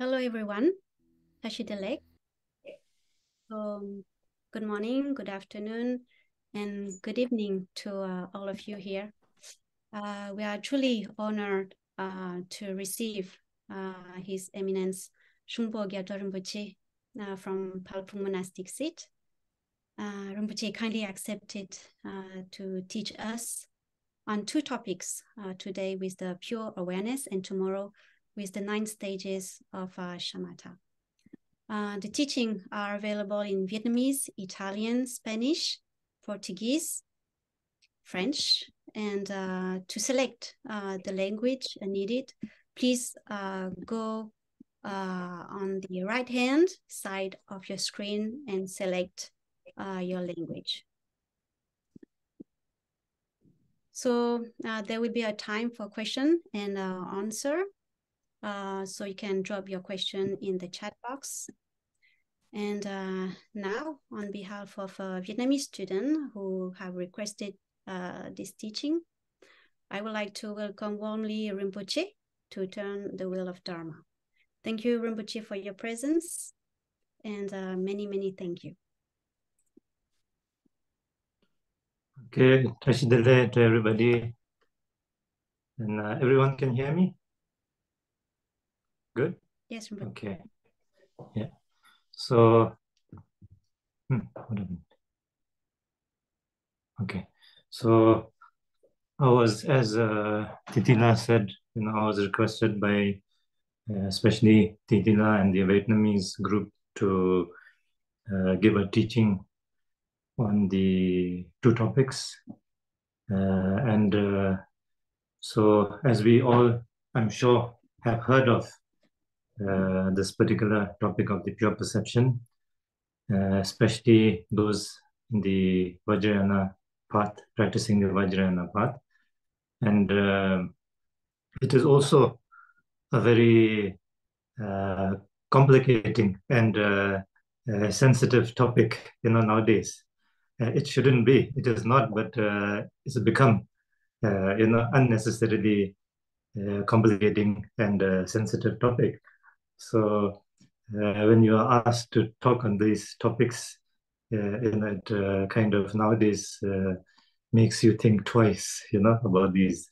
Hello everyone, Tashidelek. Good morning, good afternoon, and good evening to all of you here. We are truly honored to receive His Eminence Shungpo Gyalton Rinpoche from Palpung Monastic Seat. Rinpoche kindly accepted to teach us on two topics, today with the pure awareness and tomorrow with the 9 stages of shamatha. The teachings are available in Vietnamese, Italian, Spanish, Portuguese, French, and to select the language needed, please go on the right-hand side of your screen and select your language. So there will be a time for question and answer. So you can drop your question in the chat box. And now, on behalf of a Vietnamese student who have requested this teaching, I would like to welcome warmly Rinpoche to turn the wheel of Dharma. Thank you, Rinpoche, for your presence, and many, many thank you. Okay, Tashidele to everybody. And everyone can hear me? Good? Yes, Rinpoche. Okay. Yeah. So, okay. So, I was, as Titila said, I was requested by especially Titila and the Vietnamese group to give a teaching on the two topics. So, as we all, I'm sure, have heard of this particular topic of the pure perception, especially those in the Vajrayana path, practicing the Vajrayana path. And it is also a very complicating and sensitive topic, nowadays. It shouldn't be, it is not, but it's become, unnecessarily complicating and sensitive topic. So when you are asked to talk on these topics, it kind of nowadays makes you think twice, about these.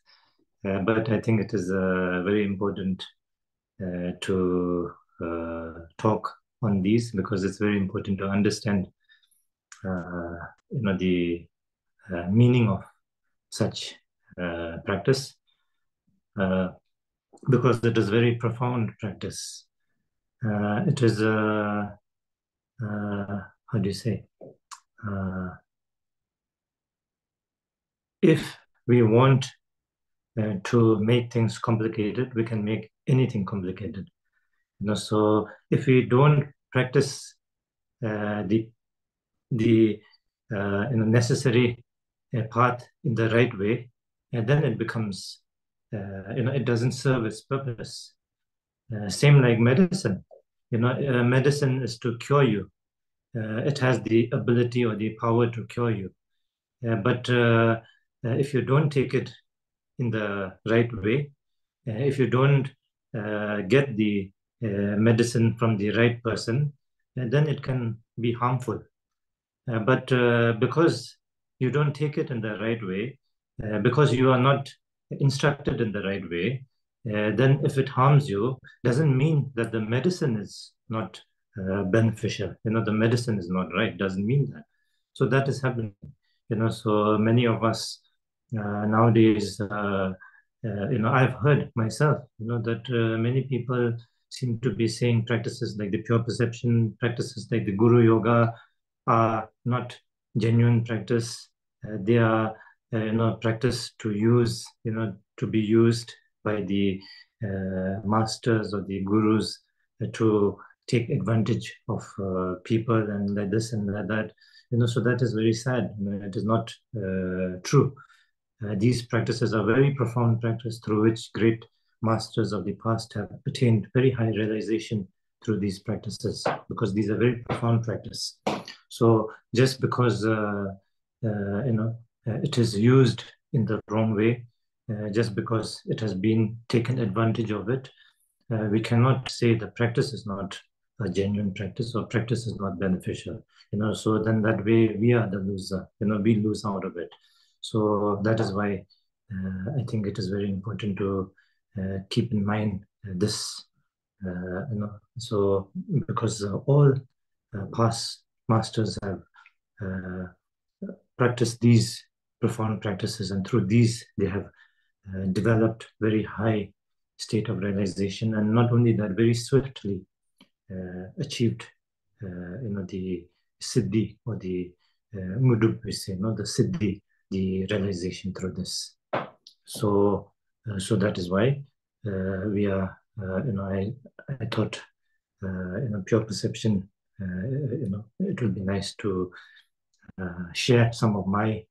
But I think it is very important to talk on these, because it's very important to understand, the meaning of such practice, because it is very profound practice. It is how do you say? If we want to make things complicated, we can make anything complicated. So if we don't practice the necessary path in the right way, and then it becomes, it doesn't serve its purpose. Same like medicine. Medicine is to cure you. It has the ability or the power to cure you. But if you don't take it in the right way, if you don't get the medicine from the right person, then it can be harmful. But because you don't take it in the right way, because you are not instructed in the right way, then if it harms you, doesn't mean that the medicine is not beneficial. The medicine is not right, doesn't mean that. So that is happening. So many of us nowadays, I've heard myself, that many people seem to be saying practices like the pure perception, practices like the Guru Yoga are not genuine practice. They are, practice to use, to be used by the masters or the gurus to take advantage of people and like this and like that. So that is very sad. It is not true. These practices are very profound practice through which great masters of the past have attained very high realization through these practices, because these are very profound practice. So just because it is used in the wrong way, just because it has been taken advantage of it, we cannot say the practice is not a genuine practice or practice is not beneficial. So then that way we are the loser. We lose out of it. So that is why I think it is very important to keep in mind this. So because all past masters have practiced these profound practices, and through these they have developed very high state of realization, and not only that, very swiftly achieved, the siddhi or the mudu, we say, the siddhi, the realization through this. So that is why we are, I thought, pure perception, it would be nice to share some of my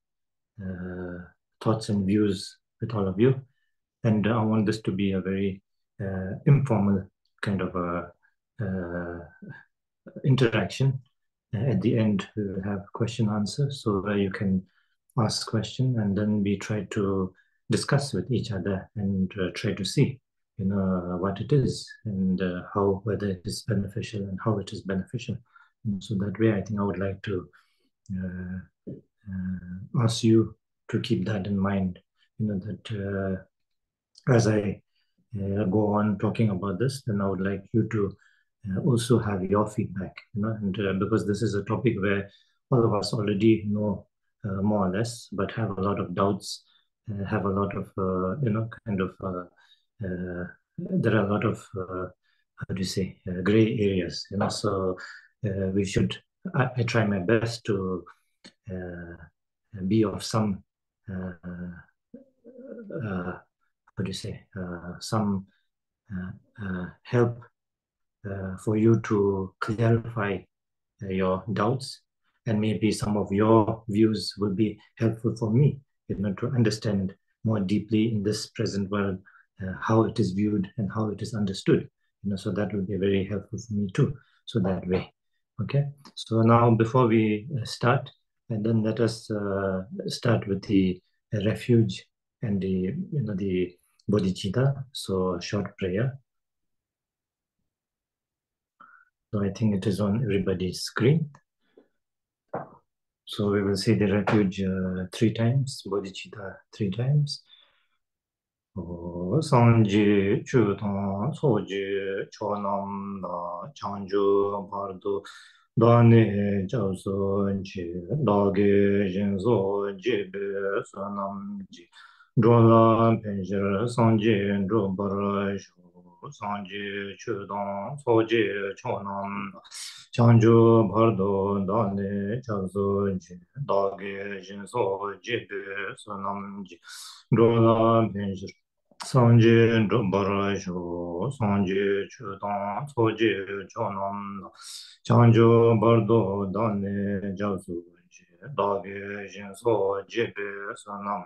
thoughts and views with all of you. And I want this to be a very informal kind of a interaction. At the end, we will have question answer, so where you can ask question, and then we try to discuss with each other and try to see, what it is and how, whether it is beneficial and how it is beneficial. And so that way, I think I would like to ask you to keep that in mind. That as I go on talking about this, then I would like you to also have your feedback, and because this is a topic where all of us already know more or less, but have a lot of doubts, have a lot of, there are a lot of, how do you say, gray areas, so we should, I try my best to be of some, how do you say, some help for you to clarify your doubts, and maybe some of your views will be helpful for me, to understand more deeply in this present world how it is viewed and how it is understood. So that will be very helpful for me too. So that way, okay. So now, before we start, and then let us start with the refuge and the bodhicitta. So a short prayer. So I think it is on everybody's screen. So we will say the refuge 3 times, bodhicitta 3 times. Sanji chutan soji chonam da chanju bardo dane jauso ji dage jinzo jibe sonam ji drola penjir sanji drobar sanji chutan soji chonam chanju bardo dane jauso ji dage jinzo jibe sonam ji drola penjir Sanji Barasho, Sanji Chudan, Soji Chonam, Chanjo Bardo, Dane Jasu, Dage Jinso, Jibe Sanam,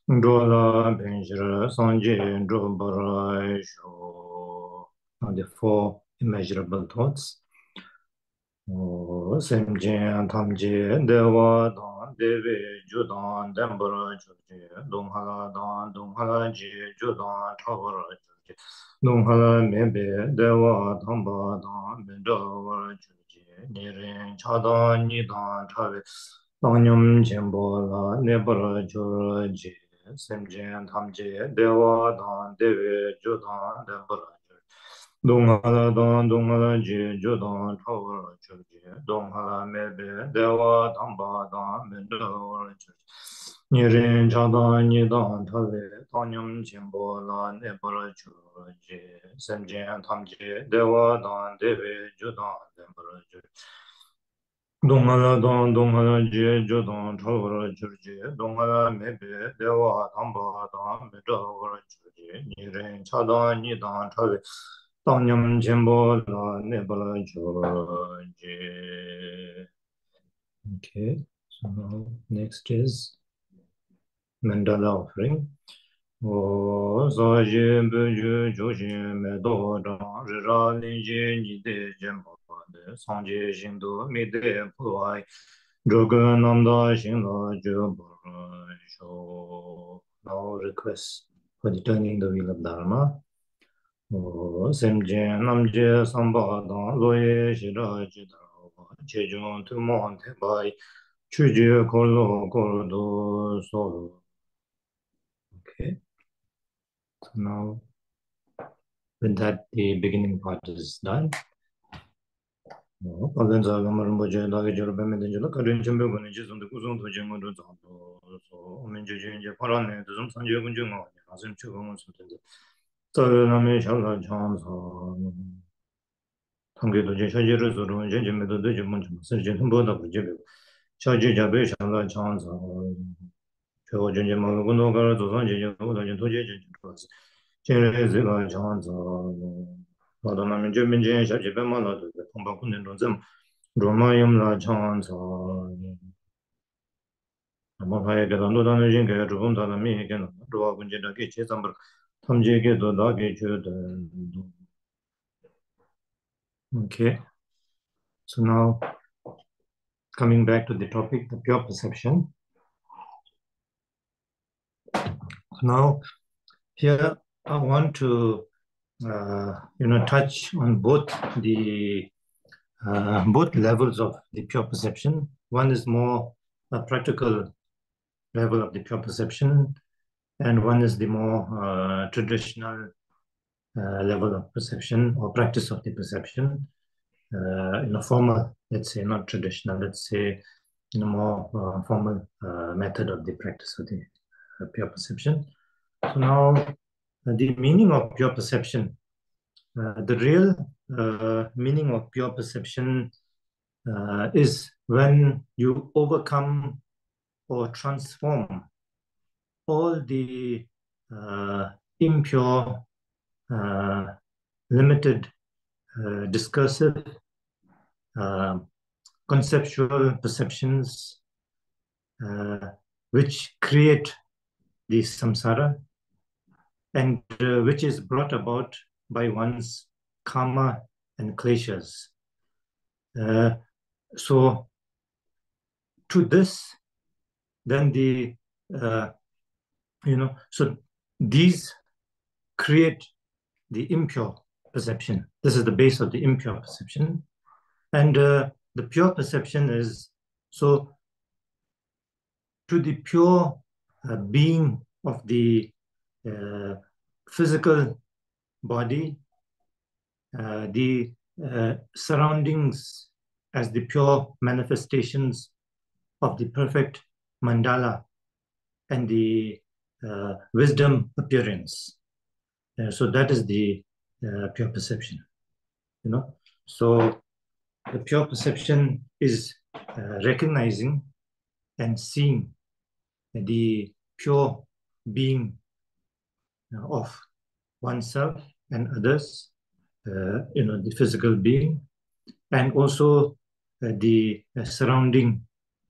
Dola Benjira, Sanji Barasho. Now the 4 immeasurable thoughts. Semjen Tamje, Dewa Dan, Devi Judan, Dembara Churji, Dunghala Dan, Dunghala Ji, Judan, Tavara Churji, Dunghala Mebe, Dewa Tamba Dan, Bendavara Churji, Nirin Chadan, Nidan, Tavi, Tanyam Jembola, Nebara Churji, Semjen Tamje, Dewa Dan, Devi Judan, Dembara Donghala dan donghala ji judan tawar churji donghala mebe dewa tamba dan mendawar churji nirin chadan nidan tawe tanyam jimbo la nebara churji semjen tamji dewa dan dewe judan dembara churji Donghala dan donghala ji judan tawar churji donghala mebe dewa tamba dan mendawar churji nirin chadan nidan tawe Tanyam Jimbo La Nebala George. Okay, so now next is mandala offering. O Zaji Buju Joji Medo Dang Rira Linji Nide Jimbo De Sanje Jindo Mide Puai Droga Namda Shinla Jobara Sho. Now request for the turning the wheel of Dharma. Semje namje samba dan loye shira jida chejun tu mon te bai chuje kolo kordo so. Okay, so now with that the beginning part is done. Palenza lamarin boje dagi jero beme denjela karin chembe gone jizon de kuzon to jengo do zando so omenje jenje parane de zum sanje gunje ngo azim chugo so tenze. So name shala chans 통계도 제 현재로 서로 이제 메도도 좀 먼저 설정 한번더 보죠. 저지 잡에 상관 장사 저 전제 먹고 노가로 도선 제제 보다 좀 도제 좀 그렇지. 제가 장사 나도나면 좀 이제 샤지 배만도 공부 군는 좀 로마임라 장사 아마 하게 되는 도단을 진 게, 조금 더 남이 이게 로아 군제다 게 제삼을 탐지게도 나게 줘도. Okay, so now coming back to the topic, the pure perception. Now, here I want to touch on both levels of the pure perception. One is more a practical level of the pure perception, and one is the more traditional level of perception or practice of the perception. In a formal, let's say, not traditional, let's say, in a more formal method of the practice of the pure perception. So now, the meaning of pure perception, the real meaning of pure perception is when you overcome or transform all the impure, limited, discursive, conceptual perceptions which create the samsara and which is brought about by one's karma and kleshas. So to this, then so these create the impure perception. This is the base of the impure perception. And the pure perception is, so to the pure being of the physical body, the surroundings as the pure manifestations of the perfect mandala and the wisdom appearance. So that is the pure perception. So the pure perception is recognizing and seeing the pure being of oneself and others, the physical being, and also the surrounding,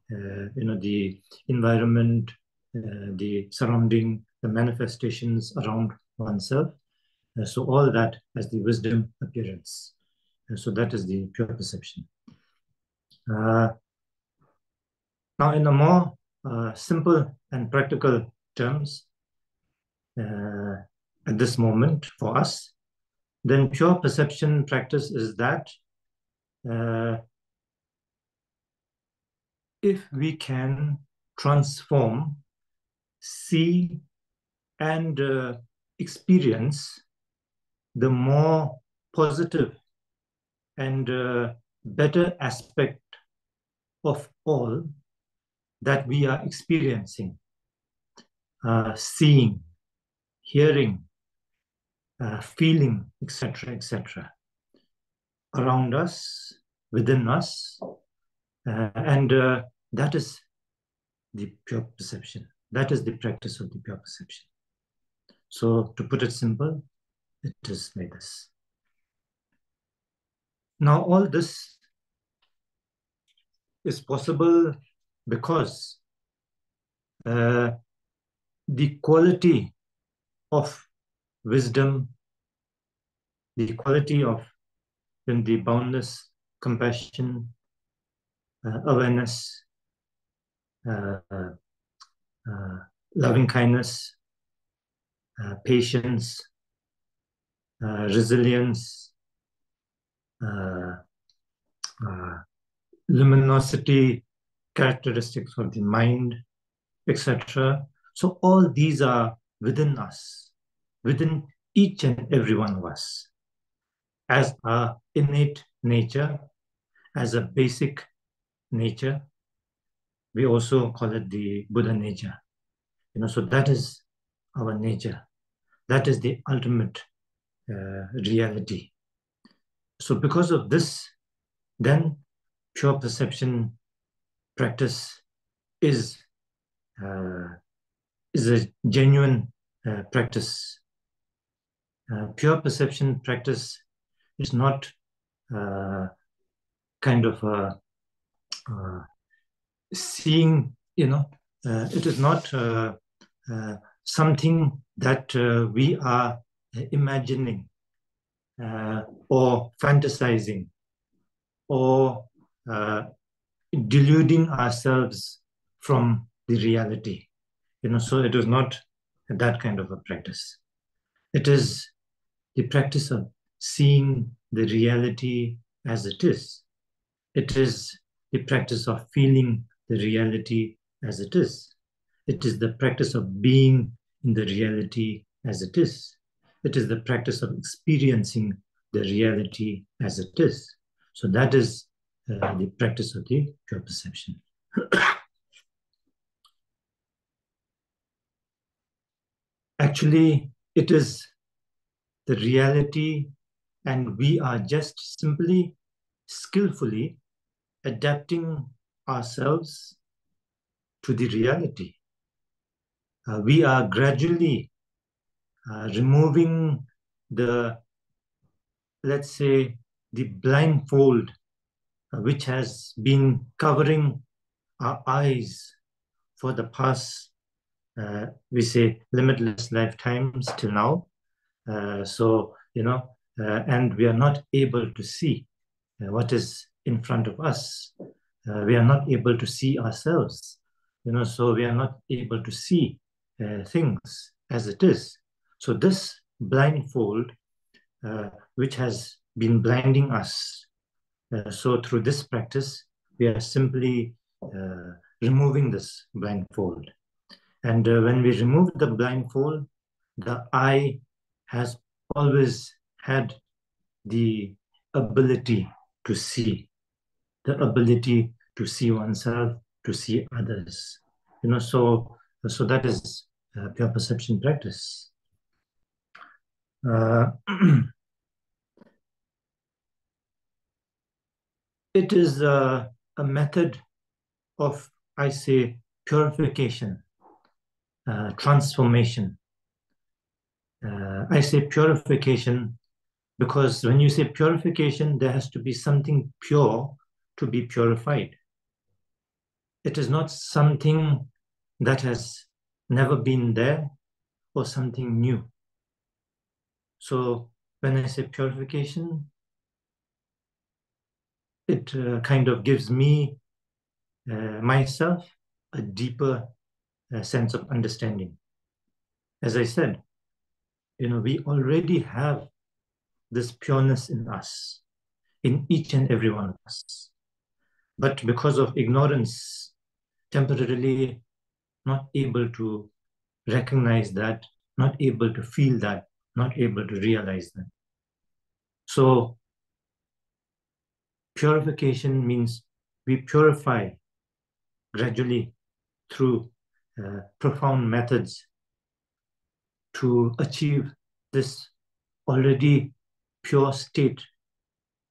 the environment, the surrounding, the manifestations around oneself. So all that as the wisdom appearance. So that is the pure perception. Now, in a more simple and practical terms, at this moment for us, then pure perception practice is that if we can transform, see, and experience the more positive and better aspect of all that we are experiencing, seeing, hearing, feeling, etc., around us, within us, and that is the pure perception. That is the practice of the pure perception. So to put it simple, it is like this. Now all this is possible because the quality of wisdom, the quality of the boundless compassion, awareness, loving kindness, patience, resilience, luminosity, characteristics of the mind, etc. So all these are within us, within each and every one of us, as our innate nature, as a basic nature. We also call it the Buddha nature. So that is our nature. That is the ultimate reality. So because of this, then pure perception practice is a genuine practice. Pure perception practice is not kind of seeing, it is not something that we are imagining or fantasizing or deluding ourselves from the reality. So it is not that kind of a practice. It is the practice of seeing the reality as it is. It is the practice of feeling the reality as it is. It is the practice of being in the reality as it is. It is the practice of experiencing the reality as it is. So that is the practice of the pure perception. Actually, it is the reality, and we are just simply skillfully adapting ourselves to the reality. We are gradually removing the, let's say, the blindfold which has been covering our eyes for the past, we say, limitless lifetimes till now. And we are not able to see what is in front of us. We are not able to see ourselves, so we are not able to see things as it is. So this blindfold, which has been blinding us, so through this practice, we are simply removing this blindfold. And when we remove the blindfold, the eye has always had the ability to see, the ability to see oneself, to see others. So that is pure perception practice. It is a method of, I say, purification, transformation. I say purification because when you say purification, there has to be something pure to be purified. It is not something that has never been there or something new. So when I say purification, it kind of gives me, myself, a deeper sense of understanding. As I said, we already have this pureness in us, in each and every one of us. But because of ignorance, temporarily not able to recognize that, not able to feel that, not able to realize that. So purification means we purify gradually through profound methods to achieve this already pure state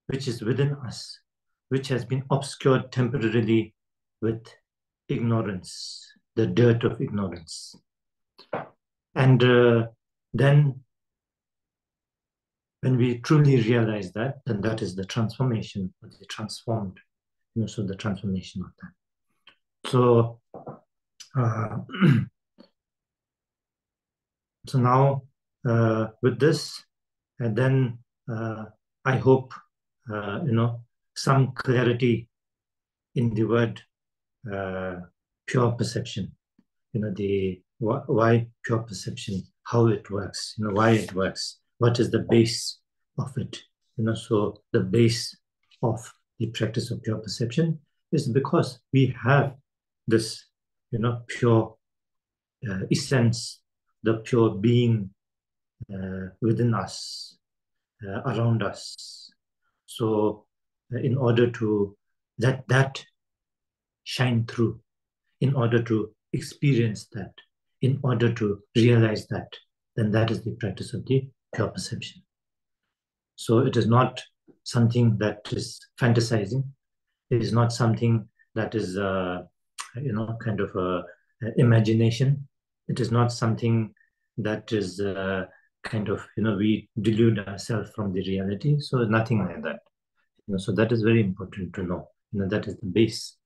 which is within us, which has been obscured temporarily with ignorance, the dirt of ignorance. And then when we truly realize that, then that is the transformation, the transformed, so the transformation of that. So, so now with this, and then I hope, some clarity in the word pure perception, the why pure perception, how it works, why it works, what is the base of it? So the base of the practice of pure perception is because we have this, pure essence, the pure being within us, around us. So in order to let that shine through, in order to experience that, in order to realize that, then that is the practice of the pure perception. So it is not something that is fantasizing. It is not something that is, kind of imagination. It is not something that is kind of, we delude ourselves from the reality. So nothing like that. So that is very important to know. That is the base.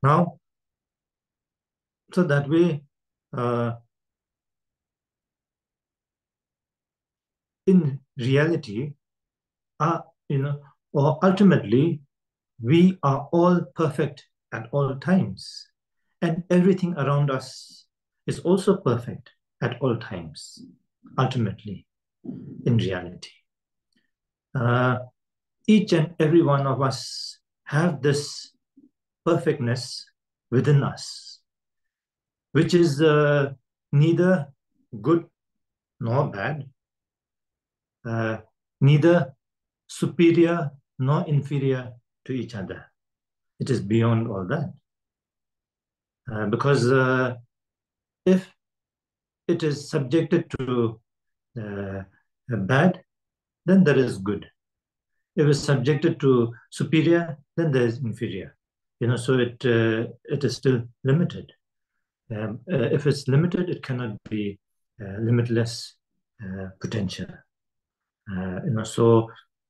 Now, so that way, in reality, or ultimately, we are all perfect at all times, and everything around us is also perfect at all times, ultimately, in reality. Each and every one of us have this perfectness within us, which is neither good nor bad, neither superior nor inferior to each other. It is beyond all that. Because if it is subjected to bad, then there is good. If it's subjected to superior, then there is inferior. So it is still limited. If it's limited, it cannot be limitless potential.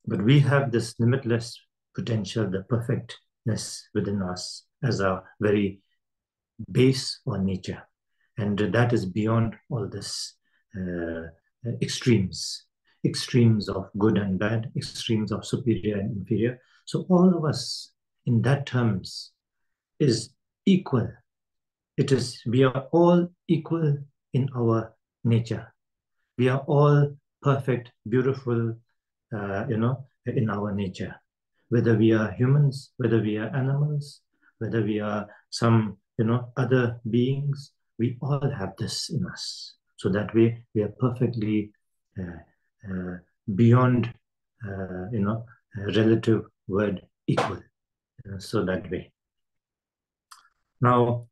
But we have this limitless potential, the perfectness within us as our very base or nature. And that is beyond all this extremes of good and bad, extremes of superior and inferior. So all of us in that terms is equal. We are all equal in our nature. We are all perfect, beautiful, in our nature. Whether we are humans, whether we are animals, whether we are some, other beings, we all have this in us. So that way, we are perfectly beyond, relative word equal. So that way. Now,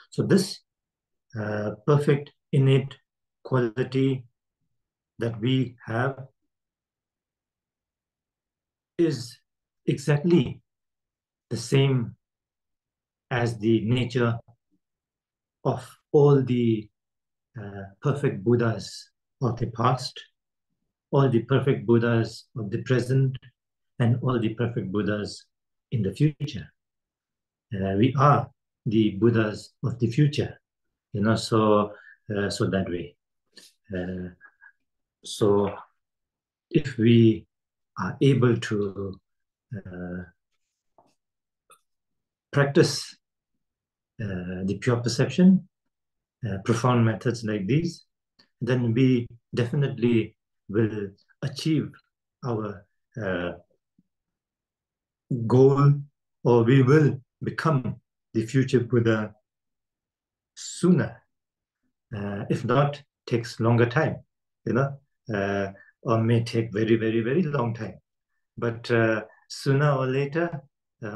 so this perfect innate quality that we have is exactly the same as the nature of all the perfect Buddhas of the past, all the perfect Buddhas of the present, and all the perfect Buddhas in the future. We are the Buddhas of the future, so that way. So if we are able to practice the pure perception, profound methods like these, then we definitely will achieve our goal, or we will become the future Buddha sooner. If not, takes longer time, or may take very, very, very long time. But sooner or later,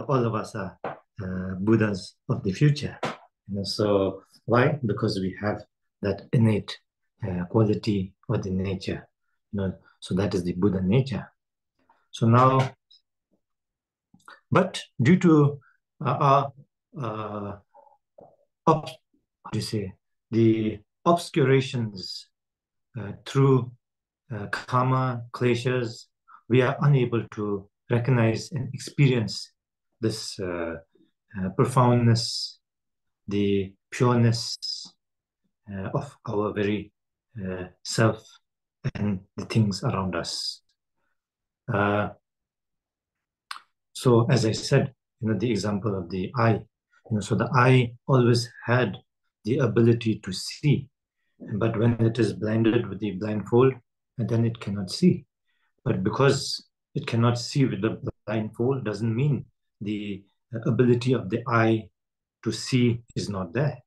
all of us are Buddhas of the future. So why? Because we have that innate quality or the nature. So that is the Buddha nature. So now, but due to our the obscurations through karma, kleshas, we are unable to recognize and experience this profoundness, the pureness of our very self and the things around us. So as I said, the example of the eye, so the eye always had the ability to see, but when it is blinded with the blindfold, and then it cannot see. But because it cannot see with the blindfold doesn't mean the ability of the eye to see is not there.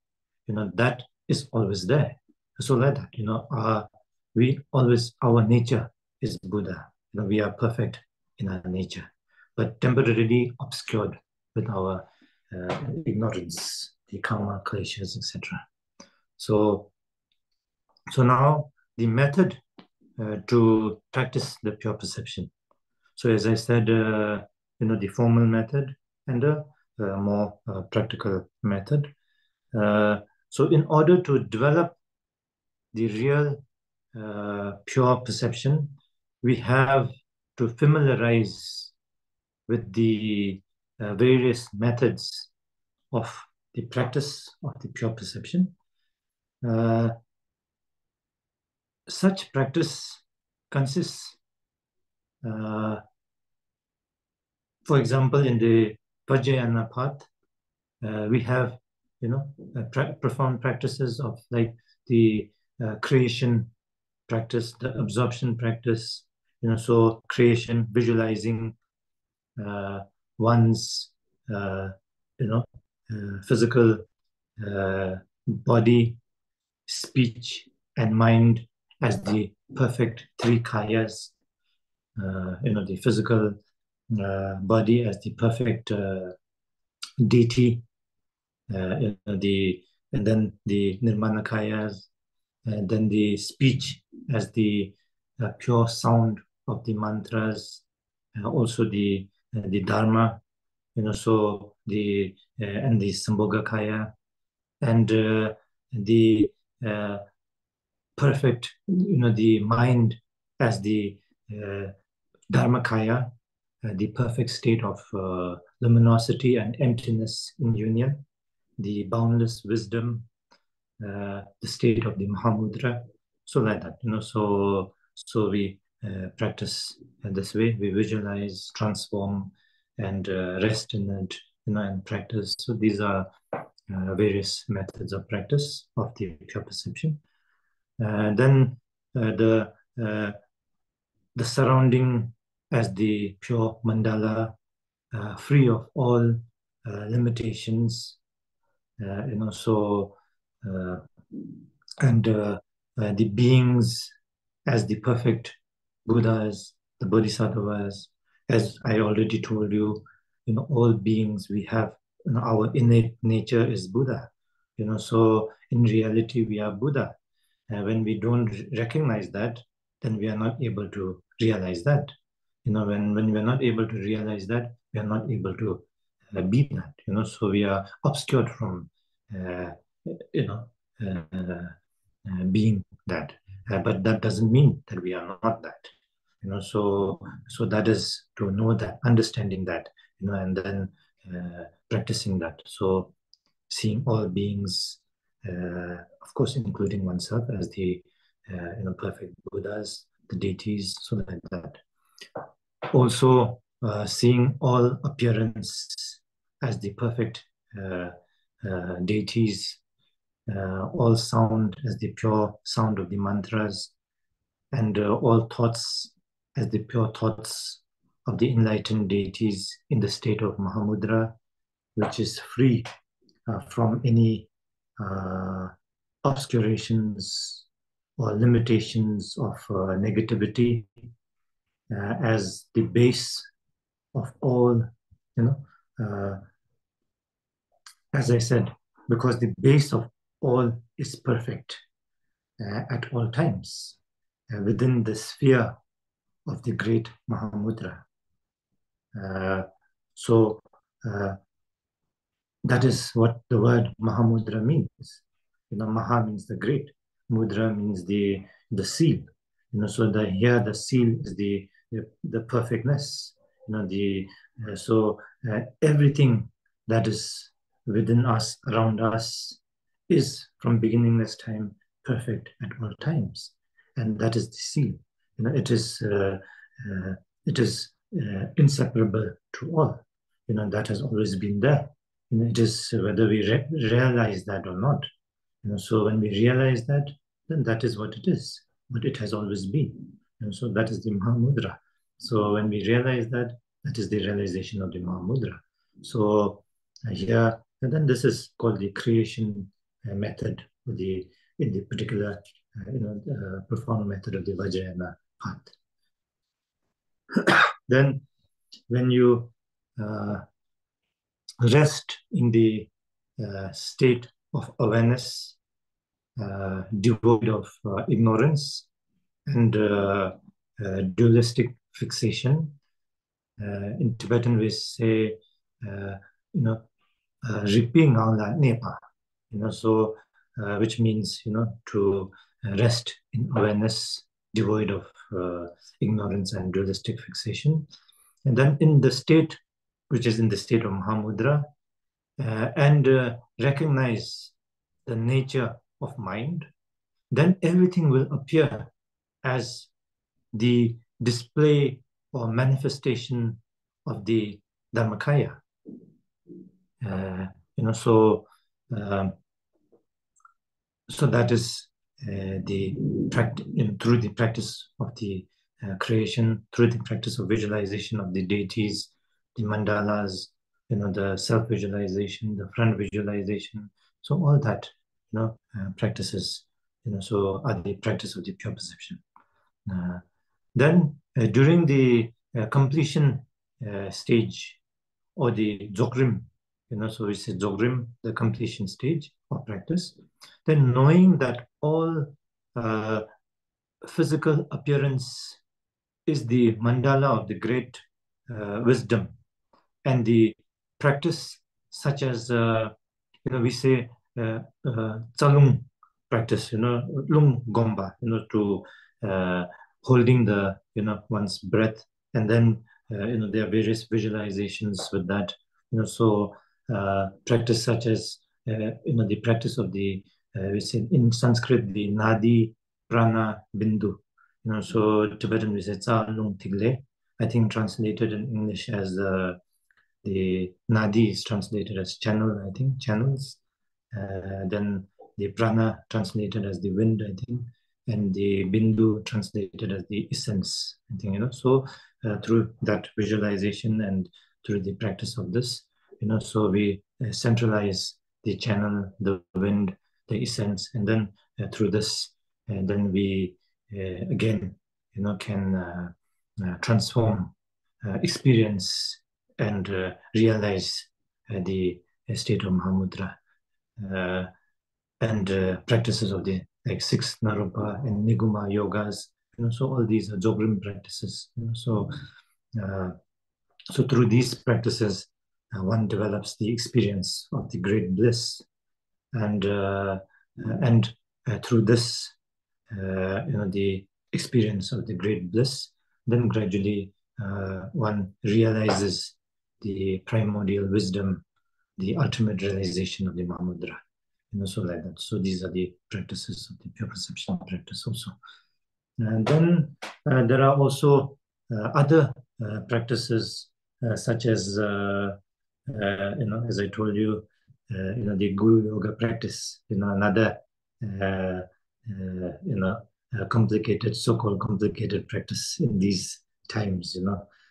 That is always there. So like that, our nature is Buddha. We are perfect in our nature, but temporarily obscured with our ignorance, the karma, kleshas, etc. So now the method to practice the pure perception. So as I said, the formal method and a more practical method. So in order to develop the real pure perception, we have to familiarize with the various methods of the practice of the pure perception. Such practice consists, for example, in the Vajrayana path, we have, profound practices of like the creation practice, the absorption practice, so creation, visualizing one's, physical body, speech, and mind as the perfect three kayas, the physical body as the perfect deity, and then the nirmana kayas, and then the speech as the pure sound of the mantras, also the dharma, so the and the sambhoga kaya, and the perfect, the mind as the dharmakaya, the perfect state of luminosity and emptiness in union, the boundless wisdom, the state of the Mahamudra. So like that, so we practice in this way. We visualize, transform, and rest in it, and practice. So these are various methods of practice of the pure perception. Then the surrounding as the pure mandala, free of all limitations, so and the beings as the perfect Buddhas, the Bodhisattvas, as I already told you, all beings we have, our innate nature is Buddha, so in reality we are Buddha. When we don't recognize that, then we are not able to realize that. When we are not able to realize that, we are not able to be that. So we are obscured from, being that. But that doesn't mean that we are not that. So that is to know that, understanding that, and then practicing that. So seeing all beings, of course, including oneself as the perfect Buddhas, the deities, so like that. Also, seeing all appearance as the perfect deities, all sound as the pure sound of the mantras, and all thoughts as the pure thoughts of the enlightened deities in the state of Mahamudra, which is free from any obscurations or limitations of negativity, as the base of all, as I said, because the base of all is perfect at all times within the sphere of the great Mahamudra. So that is what the word Mahamudra means. Maha means the great, Mudra means the seal. So here the seal is the perfectness. So everything that is within us, around us, is from beginningless time perfect at all times, and that is the seal. It is inseparable to all. That has always been there. It is whether we realize that or not. So when we realize that, then that is what it is. But it has always been. So that is the Mahamudra. So when we realize that, that is the realization of the Mahamudra. So here, and then this is called the creation method, in the particular, profound method of the Vajrayana path. Then when you rest in the state of awareness, devoid of ignorance and dualistic fixation. In Tibetan, we say, riping on la nepa, so which means, to rest in awareness, devoid of ignorance and dualistic fixation. And then in the state, which is in the state of Mahamudra, and recognize the nature of mind, then everything will appear as the display or manifestation of the Dharmakaya. So that is the practice, through the practice of the creation, through the practice of visualization of the deities, the mandalas, the self-visualization, the front visualization. So all that, practices, so are the practice of the pure perception. Then during the completion stage, or the Dzogrim, so we say Dzogrim, the completion stage of practice, then knowing that all physical appearance is the mandala of the great wisdom, and the practice such as, we say, Tsalung practice, Lung Gomba, to holding the, one's breath, and then, there are various visualizations with that, so practice such as, the practice of the, we say in Sanskrit, the Nadi, Prana, Bindu, so Tibetan we say Tsa Lung Tigle, I think translated in English as the Nadi is translated as channel, I think, channels, then the Prana translated as the wind, I think, and the Bindu translated as the essence, I think, so through that visualization and through the practice of this, so we centralize the channel, the wind, the essence, and then through this, and then we again, can transform, experience, and realize the state of Mahamudra, and practices of the like six Narupa and Niguma yogas. So all these are Dzogrim practices. So through these practices, one develops the experience of the great bliss, and through this, the experience of the great bliss, then gradually one realizes the primordial wisdom, the ultimate realization of the Mahamudra. So like that. So these are the practices of the pure perception practice also. And then there are also other practices such as, as I told you, the Guru Yoga practice, another, complicated, so-called complicated practice in these times,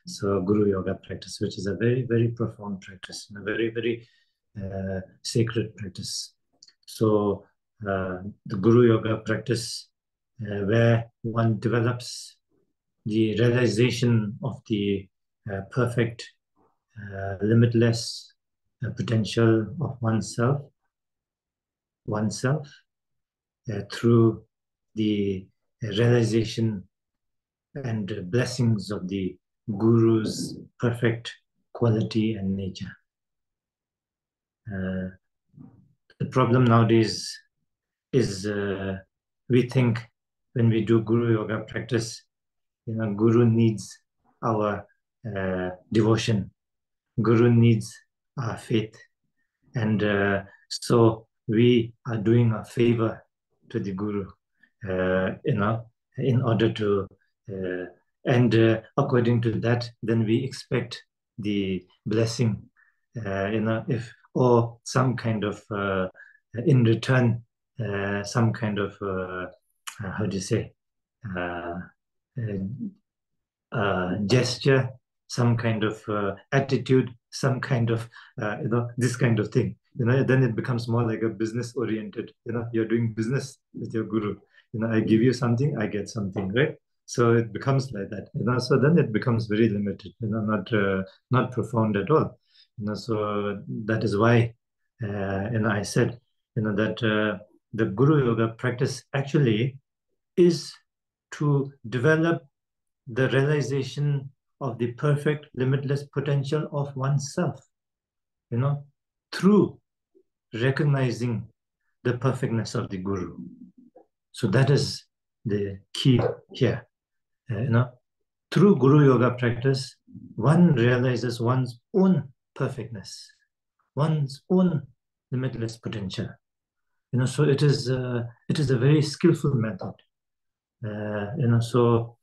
So Guru Yoga practice, which is a very, very profound practice, a very, very sacred practice. So the Guru Yoga practice, where one develops the realization of the perfect, limitless potential of oneself, through the realization and blessings of the Guru's perfect quality and nature. The problem nowadays is we think when we do Guru Yoga practice, Guru needs our devotion. Guru needs our faith. And so we are doing a favor to the Guru, in order to And according to that, then we expect the blessing, if, or some kind of, in return, some kind of, how do you say, uh, gesture, some kind of attitude, some kind of, this kind of thing. Then it becomes more like a business oriented. You're doing business with your guru. I give you something, I get something, right? So it becomes like that. So then it becomes very limited. Not profound at all. So that is why, I said, that the Guru Yoga practice actually is to develop the realization of the perfect, limitless potential of oneself, through recognizing the perfectness of the Guru. So that is the key here. Through Guru Yoga practice, one realizes one's own perfectness, one's own limitless potential. So it is a very skillful method. So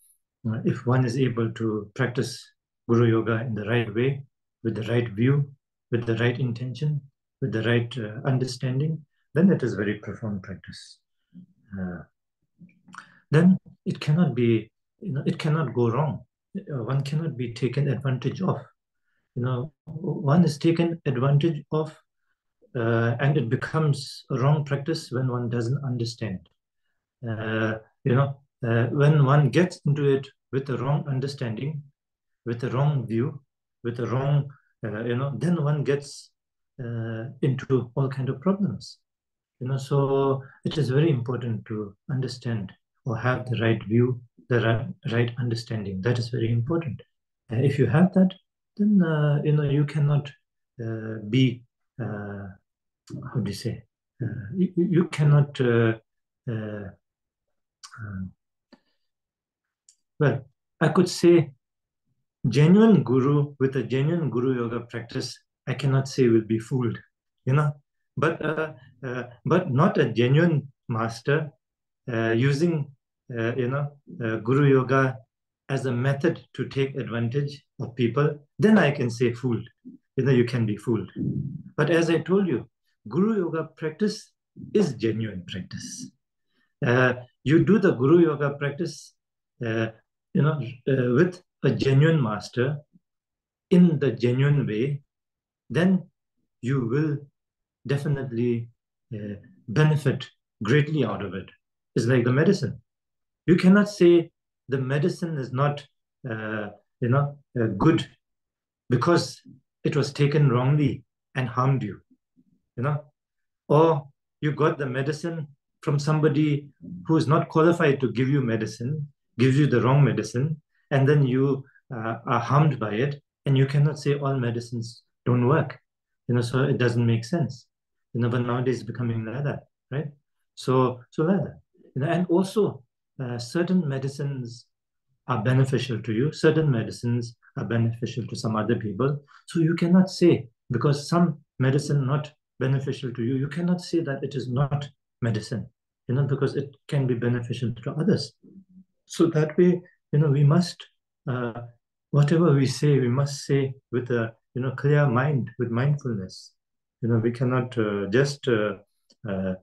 if one is able to practice Guru Yoga in the right way, with the right view, with the right intention, with the right understanding, then it is very profound practice. Then it cannot be, it cannot go wrong. One cannot be taken advantage of. One is taken advantage of, and it becomes a wrong practice when one doesn't understand. When one gets into it with the wrong understanding, with the wrong view, with the wrong, then one gets into all kind of problems. So it is very important to understand or have the right view, the right understanding. That is very important. If you have that, then you cannot be, how do you say, you cannot. Well, I could say genuine guru with a genuine Guru Yoga practice, I cannot say will be fooled, but not a genuine master using, Guru Yoga as a method to take advantage of people, then I can say fooled. You can be fooled. But as I told you, Guru Yoga practice is genuine practice. You do the Guru Yoga practice, with a genuine master in the genuine way, then you will definitely benefit greatly out of it. It's like the medicine. You cannot say the medicine is not, good because it was taken wrongly and harmed you, or you got the medicine from somebody who is not qualified to give you medicine, gives you the wrong medicine, and then you are harmed by it, and you cannot say all medicines don't work. So it doesn't make sense. But nowadays it's becoming like that, right? So like that. And also certain medicines are beneficial to you, certain medicines are beneficial to some other people. So you cannot say, because some medicine not beneficial to you, you cannot say that it is not medicine, because it can be beneficial to others. So that way, we must, whatever we say, we must say with a, clear mind, with mindfulness. We cannot just, how do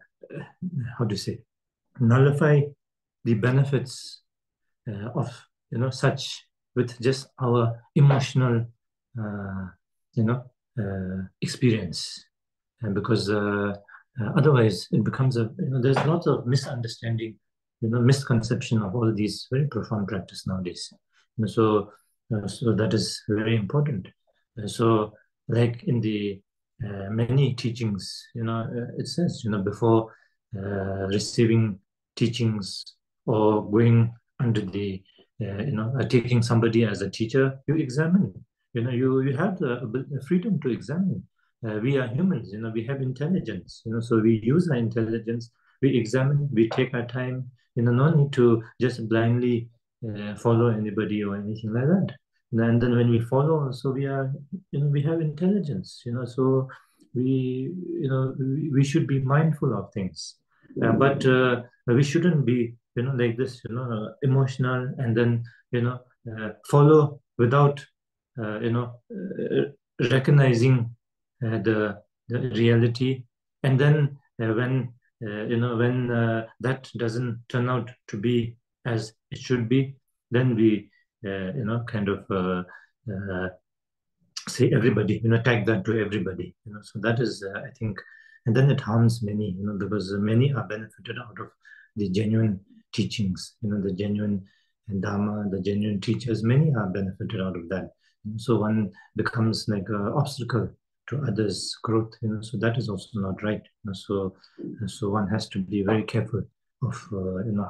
you say, nullify the benefits of, such with just our emotional, experience. And because otherwise it becomes there's lots of misunderstanding, misconception of all these very profound practice nowadays. So that is very important. So like in the many teachings, it says, before receiving teachings or going under the, taking somebody as a teacher, you examine. You have the freedom to examine. We are humans, we have intelligence, so we use our intelligence, we examine, we take our time, no need to just blindly follow anybody or anything like that. And then when we follow, so we are, we have intelligence, so we should be mindful of things. But we shouldn't be, like this, emotional, and then, follow without, recognizing the reality. And then when that doesn't turn out to be as it should be, then we kind of say everybody, tag that to everybody, so that is, I think, and then it harms many, because many are benefited out of the genuine teachings, the genuine Dharma, the genuine teachers, many are benefited out of that. So one becomes like an obstacle to others' growth, so that is also not right. So one has to be very careful of,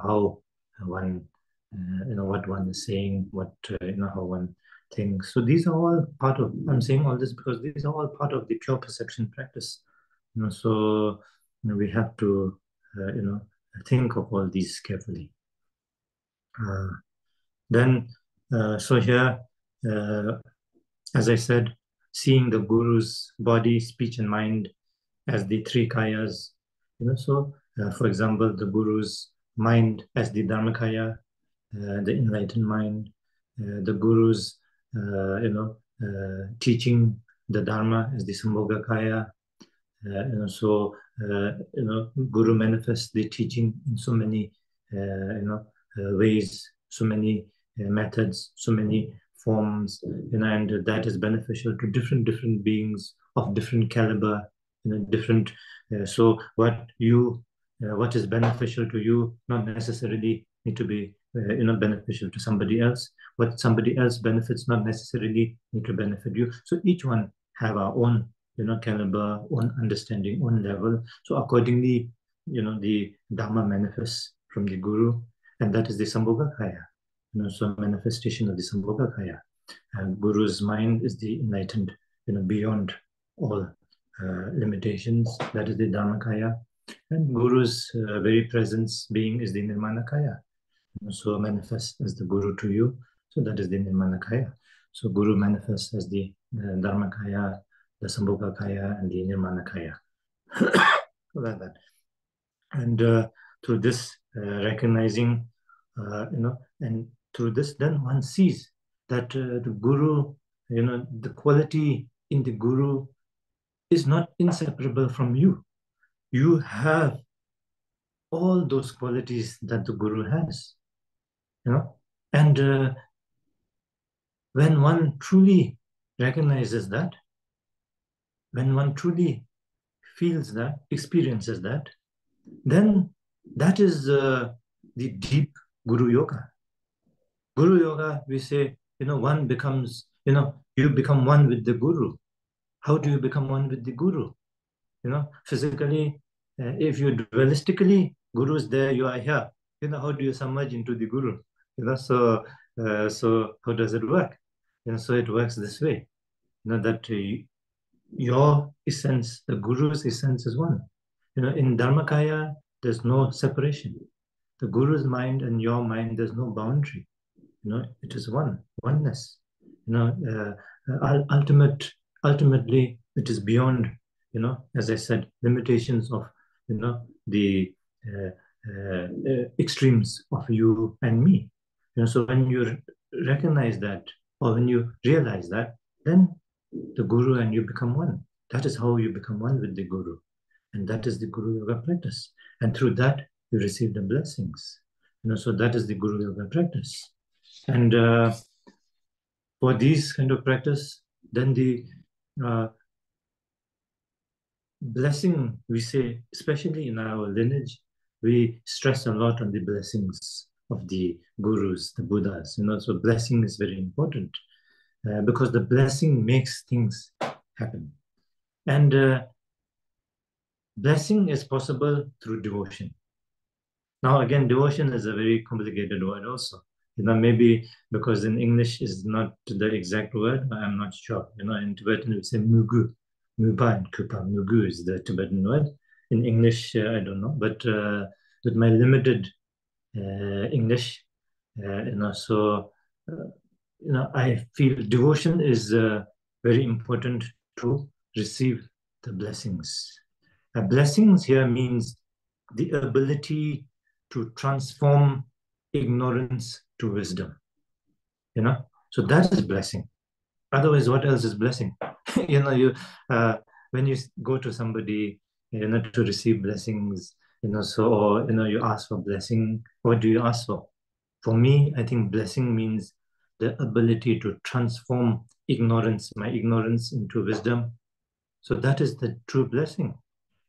how one, what one is saying, what, how one things. So these are all part of, I'm saying all this because these are all part of the pure perception practice. So we have to, think of all these carefully. Then, so here, as I said, seeing the Guru's body, speech, and mind as the three kayas. So for example, the Guru's mind as the Dharmakaya, the enlightened mind, the Guru's teaching the Dharma as the Sambhogakaya. So Guru manifests the teaching in so many ways, so many methods, so many forms, and that is beneficial to different beings of different caliber, different. So what is beneficial to you not necessarily need to be beneficial to somebody else. What somebody else benefits not necessarily need to benefit you. So each one have our own caliber, own understanding, own level. So accordingly, the Dhamma manifests from the Guru, and that is the Sambhogakaya. So manifestation of the Sambhogakaya. And Guru's mind is the enlightened, beyond all limitations. That is the Dharmakaya. And Guru's very presence being is the Nirmanakaya. So manifests as the Guru to you. So that is the Nirmanakaya. So Guru manifests as the Dharmakaya, the Sambhogakaya, and the Nirmanakaya. Like that. And through this recognizing, and through this, then one sees that the Guru, the quality in the Guru is not inseparable from you. You have all those qualities that the Guru has, and when one truly recognizes that, when one truly feels that, experiences that, then that is the deep Guru Yoga. Guru Yoga, we say, one becomes, you become one with the Guru. How do you become one with the Guru? Physically, if you dualistically, Guru is there, you are here. How do you submerge into the Guru? So how does it work? So it works this way, that your essence, the Guru's essence is one. In Dharmakaya, there's no separation. The Guru's mind and your mind, there's no boundary. It is oneness. Ultimately, it is beyond, as I said, limitations of, the extremes of you and me. So when you recognize that, or when you realize that, then the Guru and you become one. That is how you become one with the Guru. And that is the Guru Yoga practice. And through that, you receive the blessings. So that is the Guru Yoga practice. And for these kind of practice, then the blessing, we say, especially in our lineage, we stress a lot on the blessings of the Gurus, the Buddhas. So blessing is very important because the blessing makes things happen. And blessing is possible through devotion. Now, again, devotion is a very complicated word also. Maybe because in English is not the exact word, but I'm not sure. In Tibetan, we say mugu. Muba and kupa. Mugu is the Tibetan word. In English, I don't know. But with my limited English, I feel devotion is very important to receive the blessings. Blessings here means the ability to transform ignorance to wisdom. So that is blessing. Otherwise, what else is blessing? You when you go to somebody, to receive blessings, so, or, you ask for blessing, what do you ask for? For me, I think blessing means the ability to transform my ignorance into wisdom. So that is the true blessing.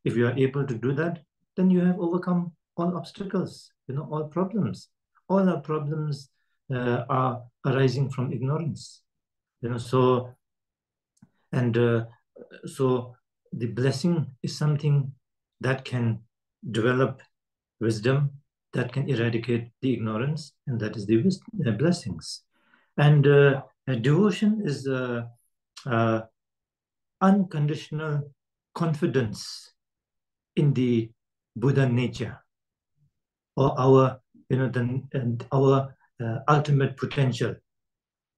If you are able to do that, then you have overcome all obstacles, all problems. All our problems are arising from ignorance. So, and so the blessing is something that can develop wisdom, that can eradicate the ignorance, and that is the blessings. And devotion is unconditional confidence in the Buddha nature, or our, our ultimate potential,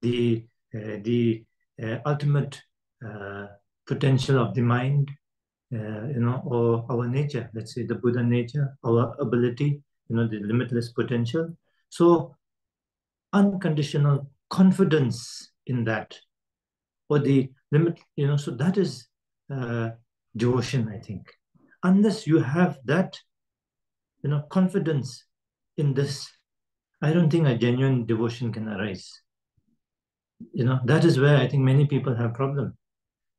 the ultimate potential of the mind, or our nature, let's say the Buddha nature, our ability, the limitless potential. So unconditional confidence in that, or the limit, so that is devotion, I think. Unless you have that, confidence in this, I don't think a genuine devotion can arise. That is where I think many people have problem.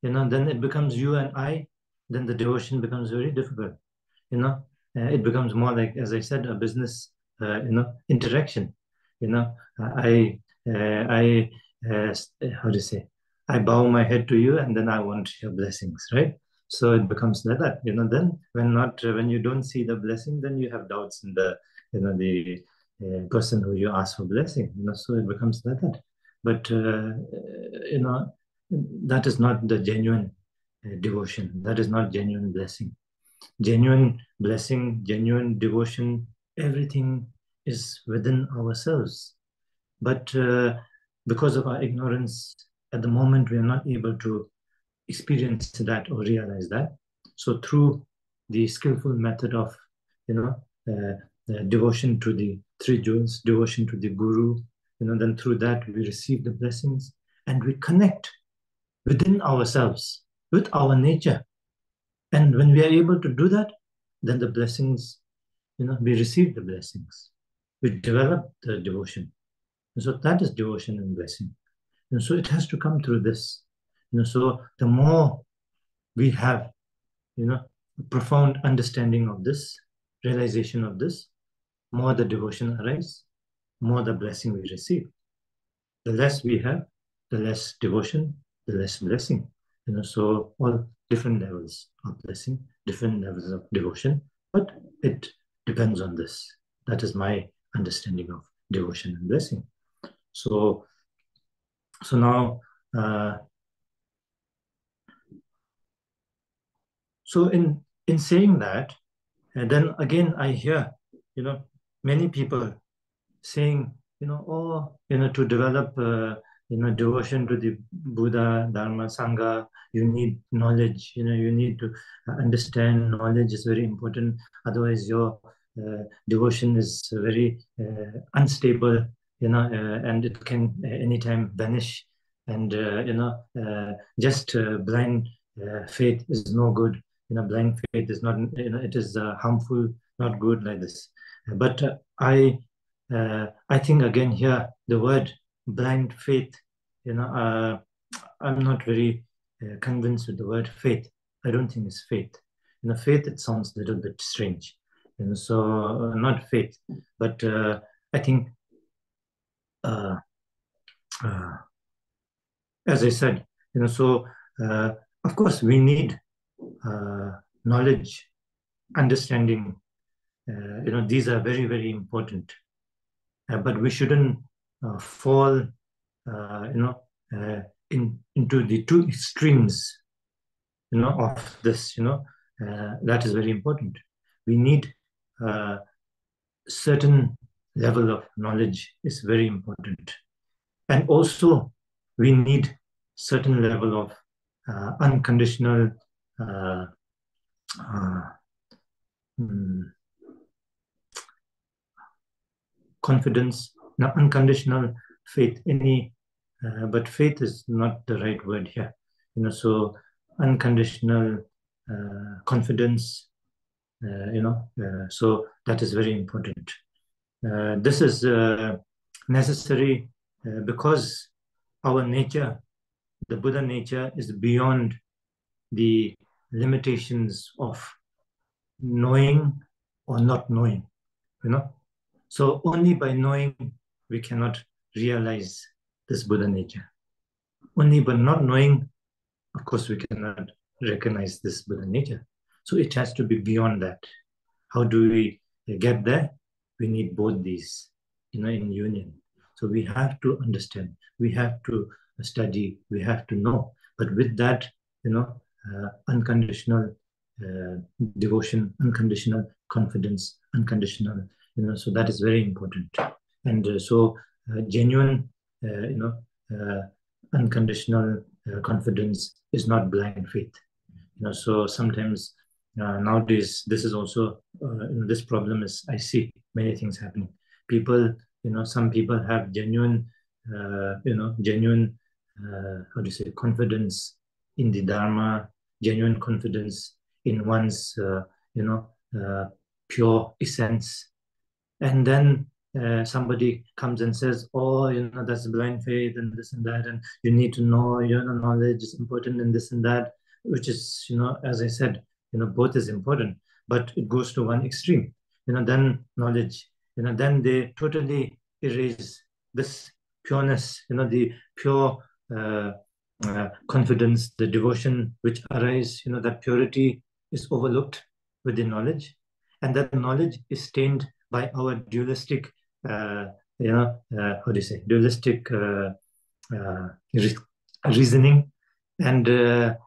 Then it becomes you and I, then the devotion becomes very difficult. It becomes more like, as I said, a business, interaction. I, how to say, I bow my head to you, and then I want your blessings, right? So it becomes like that. Then when you don't see the blessing, then you have doubts in the person who you ask for blessing. So it becomes like that. But that is not the genuine devotion. That is not genuine blessing. Genuine blessing, genuine devotion, everything is within ourselves. But because of our ignorance, at the moment, we are not able to experience that or realize that. So through the skillful method of, devotion to the three jewels, devotion to the Guru, then through that we receive the blessings, and we connect within ourselves with our nature. And when we are able to do that, then the blessings, we receive the blessings. We develop the devotion. And so that is devotion and blessing. And so it has to come through this. So the more we have, profound understanding of this, realization of this, more the devotion arises, more the blessing we receive. The less we have, the less devotion, the less blessing. So all different levels of blessing, different levels of devotion, but it depends on this. That is my understanding of devotion and blessing. So now, so in saying that, and then again I hear, many people saying, to develop, devotion to the Buddha, Dharma, Sangha, you need knowledge, you need to understand. Knowledge is very important. Otherwise, your devotion is very unstable, and it can anytime vanish. And, just blind faith is no good. Blind faith is not, it is harmful, not good, like this. But I think again here the word blind faith, I'm not very convinced with the word faith. I don't think it's faith. Faith, it sounds a little bit strange. So not faith, but I think, as I said, so of course we need knowledge, understanding. These are very, very important. But we shouldn't fall, into the two extremes, of this. That is very important. We need certain level of knowledge is very important, and also we need certain level of unconditional confidence, unconditional faith, but faith is not the right word here. So unconditional confidence, so that is very important. This is necessary because our nature, the Buddha nature, is beyond the limitations of knowing or not knowing, So only by knowing we cannot realize this Buddha nature. Only by not knowing, of course, we cannot recognize this Buddha nature. So it has to be beyond that. How do we get there? We need both these, in union. So we have to understand, we have to study, we have to know. But with that, unconditional devotion, unconditional confidence, unconditional, so that is very important. And so genuine, unconditional confidence is not blind faith. So sometimes nowadays this is also this problem is I see many things happening. People, some people have genuine, genuine, how do you say, confidence in the Dharma, genuine confidence in one's, pure essence, and then somebody comes and says, oh, that's blind faith and this and that, and you need to know, knowledge is important and this and that, which is, as I said, both is important, but it goes to one extreme, then knowledge, then they totally erase this pureness, the pure confidence, the devotion which arises, that purity is overlooked with the knowledge, and that knowledge is stained by our dualistic, how do you say, dualistic reasoning, and then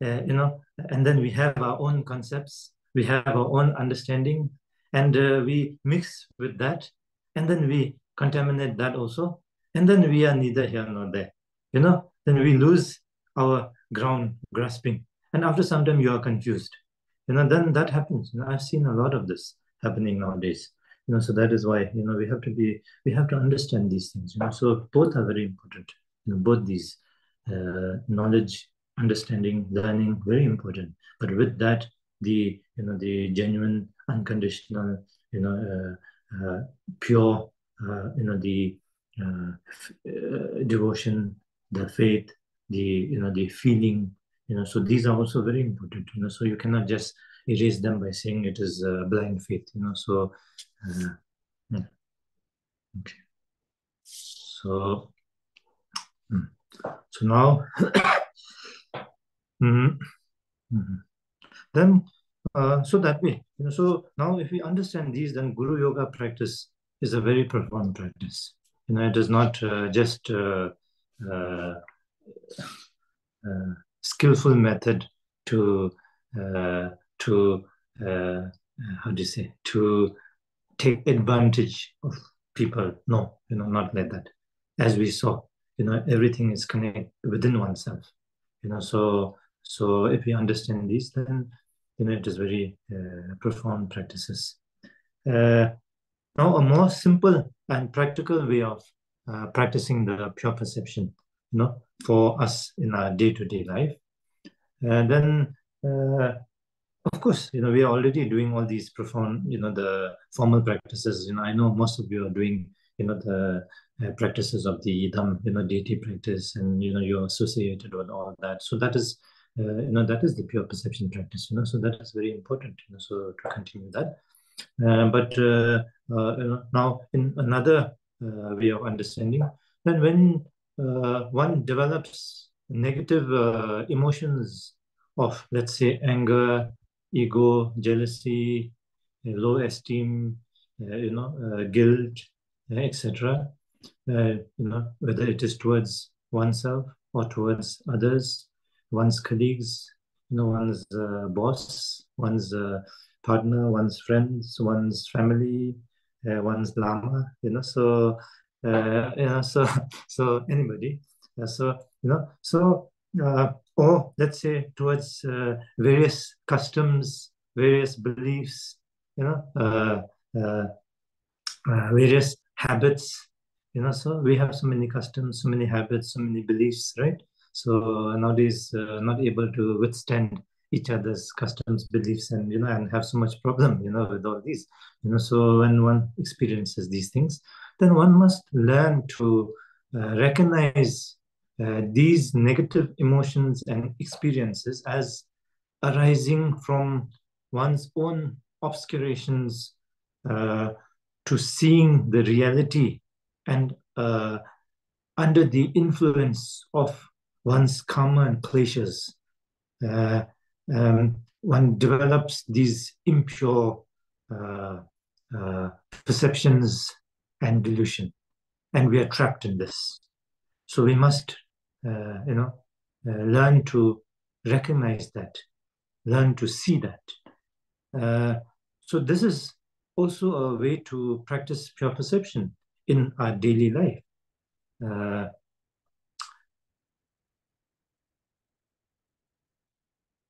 and then we have our own concepts, we have our own understanding, and we mix with that, and then we contaminate that also, and then we are neither here nor there, then we lose our ground grasping, and after some time you are confused, then that happens. I've seen a lot of this happening nowadays, so that is why, we have to understand these things, so both are very important, both these knowledge, understanding, learning, very important, but with that, the genuine, unconditional, pure, the devotion, the faith, the feeling, so these are also very important, so you cannot just erase them by saying it is blind faith, so yeah. Okay, so now then so that way, so now if we understand these, then Guru Yoga practice is a very profound practice. It is not just skillful method to how do you say, to take advantage of people. No, not like that. As we saw, everything is connected within oneself. So if we understand these, then it is very profound practices. Now, a more simple and practical way of practicing the pure perception, for us in our day-to-day life. And then, of course, we are already doing all these profound, the formal practices. I know most of you are doing, the practices of the Dham, deity practice, and you're associated with all that. So that is, that is the pure perception practice. So that is very important. So to continue that. But now in another way of understanding, then when one develops negative emotions of, let's say, anger, ego, jealousy, low esteem, guilt, etc., whether it is towards oneself or towards others, one's colleagues, one's boss, one's partner, one's friends, one's family, one's lama, so so anybody, or let's say towards various customs, various beliefs, various habits, So we have so many customs, so many habits, so many beliefs, right? So nowadays, not able to withstand each other's customs, beliefs, and and have so much problem, with all these. So when one experiences these things, then one must learn to recognize these negative emotions and experiences as arising from one's own obscurations, uh, to seeing the reality, and under the influence of one's karma and kleshas, uh, one develops these impure uh, uh, perceptions and delusion, and we are trapped in this. So we must, learn to recognize that, learn to see that. So this is also a way to practice pure perception in our daily life.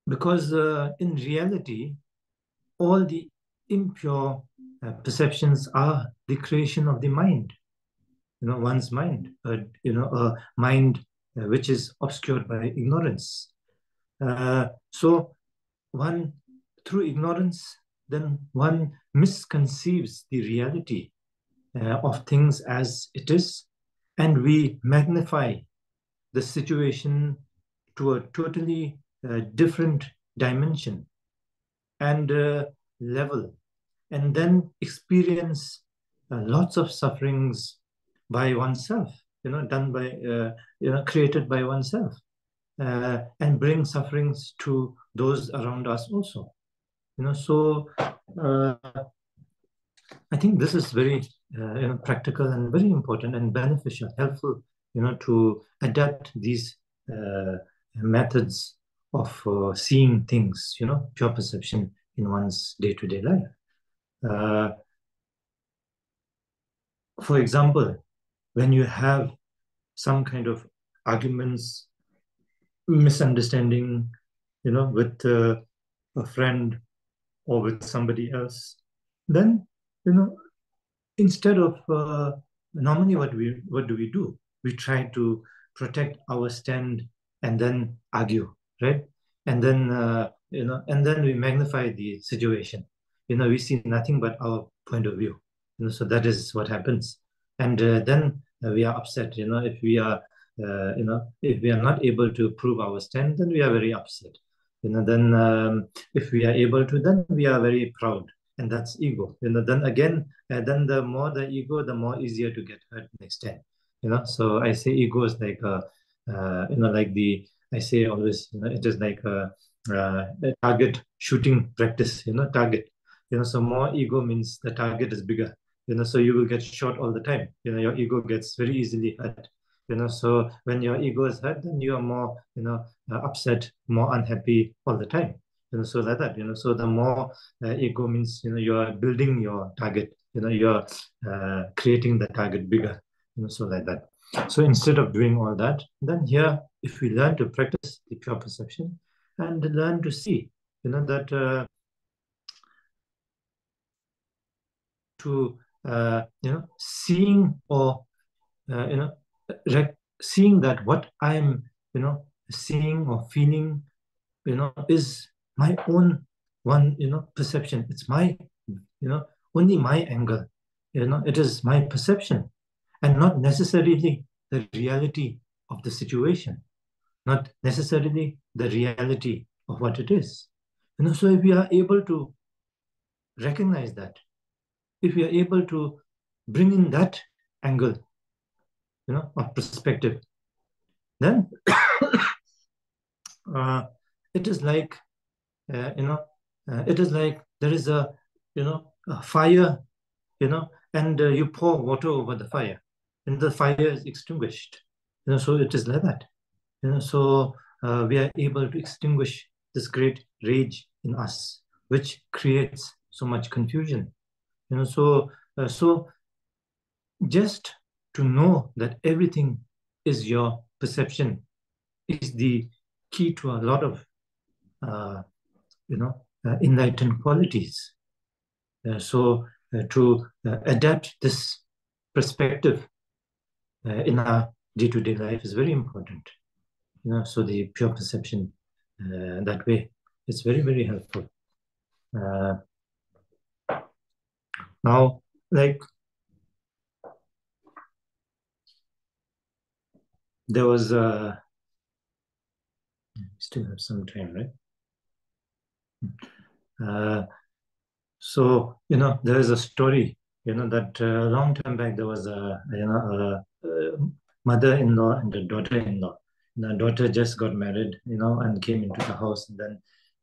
Because in reality, all the impure perceptions are the creation of the mind, one's mind, a mind which is obscured by ignorance. So one, through ignorance, then one misconceives the reality of things as it is, and we magnify the situation to a totally different dimension and level, and then experience lots of sufferings by oneself, done by, created by oneself, and bring sufferings to those around us also. So I think this is very practical and very important and beneficial, helpful, to adapt these methods of seeing things, pure perception in one's day-to-day life. For example, when you have some kind of arguments, misunderstanding, with a friend or with somebody else, then, instead of normally what do we do? We try to protect our stand and then argue, right? And then and then we magnify the situation. We see nothing but our point of view. So that is what happens, and then we are upset. If we are if we are not able to prove our stand, then we are very upset. Then if we are able to, then we are very proud, and that's ego. Then again, then the more the ego, the more easier to get hurt next time. So I say ego is like like the, I say always, it is like a target shooting practice. Target. So more ego means the target is bigger. So you will get shot all the time. Your ego gets very easily hurt. So when your ego is hurt, then you are more upset, more unhappy all the time. So like that. So the more ego means, you are building your target. You're creating the target bigger. So like that. So instead of doing all that, then here, if we learn to practice the pure perception and learn to see, that to seeing, or seeing that what I'm seeing or feeling is my own one perception. It's my only my angle. It is my perception, and not necessarily the reality of the situation, not necessarily the reality of what it is. So if we are able to recognize that, if we are able to bring in that angle of perspective, then it is like it is like there is a a fire, and you pour water over the fire, and the fire is extinguished. So it is like that. So we are able to extinguish this great rage in us, which creates so much confusion. So just to know that everything is your perception is the key to a lot of enlightened qualities. So to adapt this perspective in our day-to-day life is very important. So the pure perception that way is very, very helpful. Now, like, there was still have some time, right? So, there is a story, that a long time back there was a mother-in-law and a daughter-in-law. The daughter just got married, and came into the house, and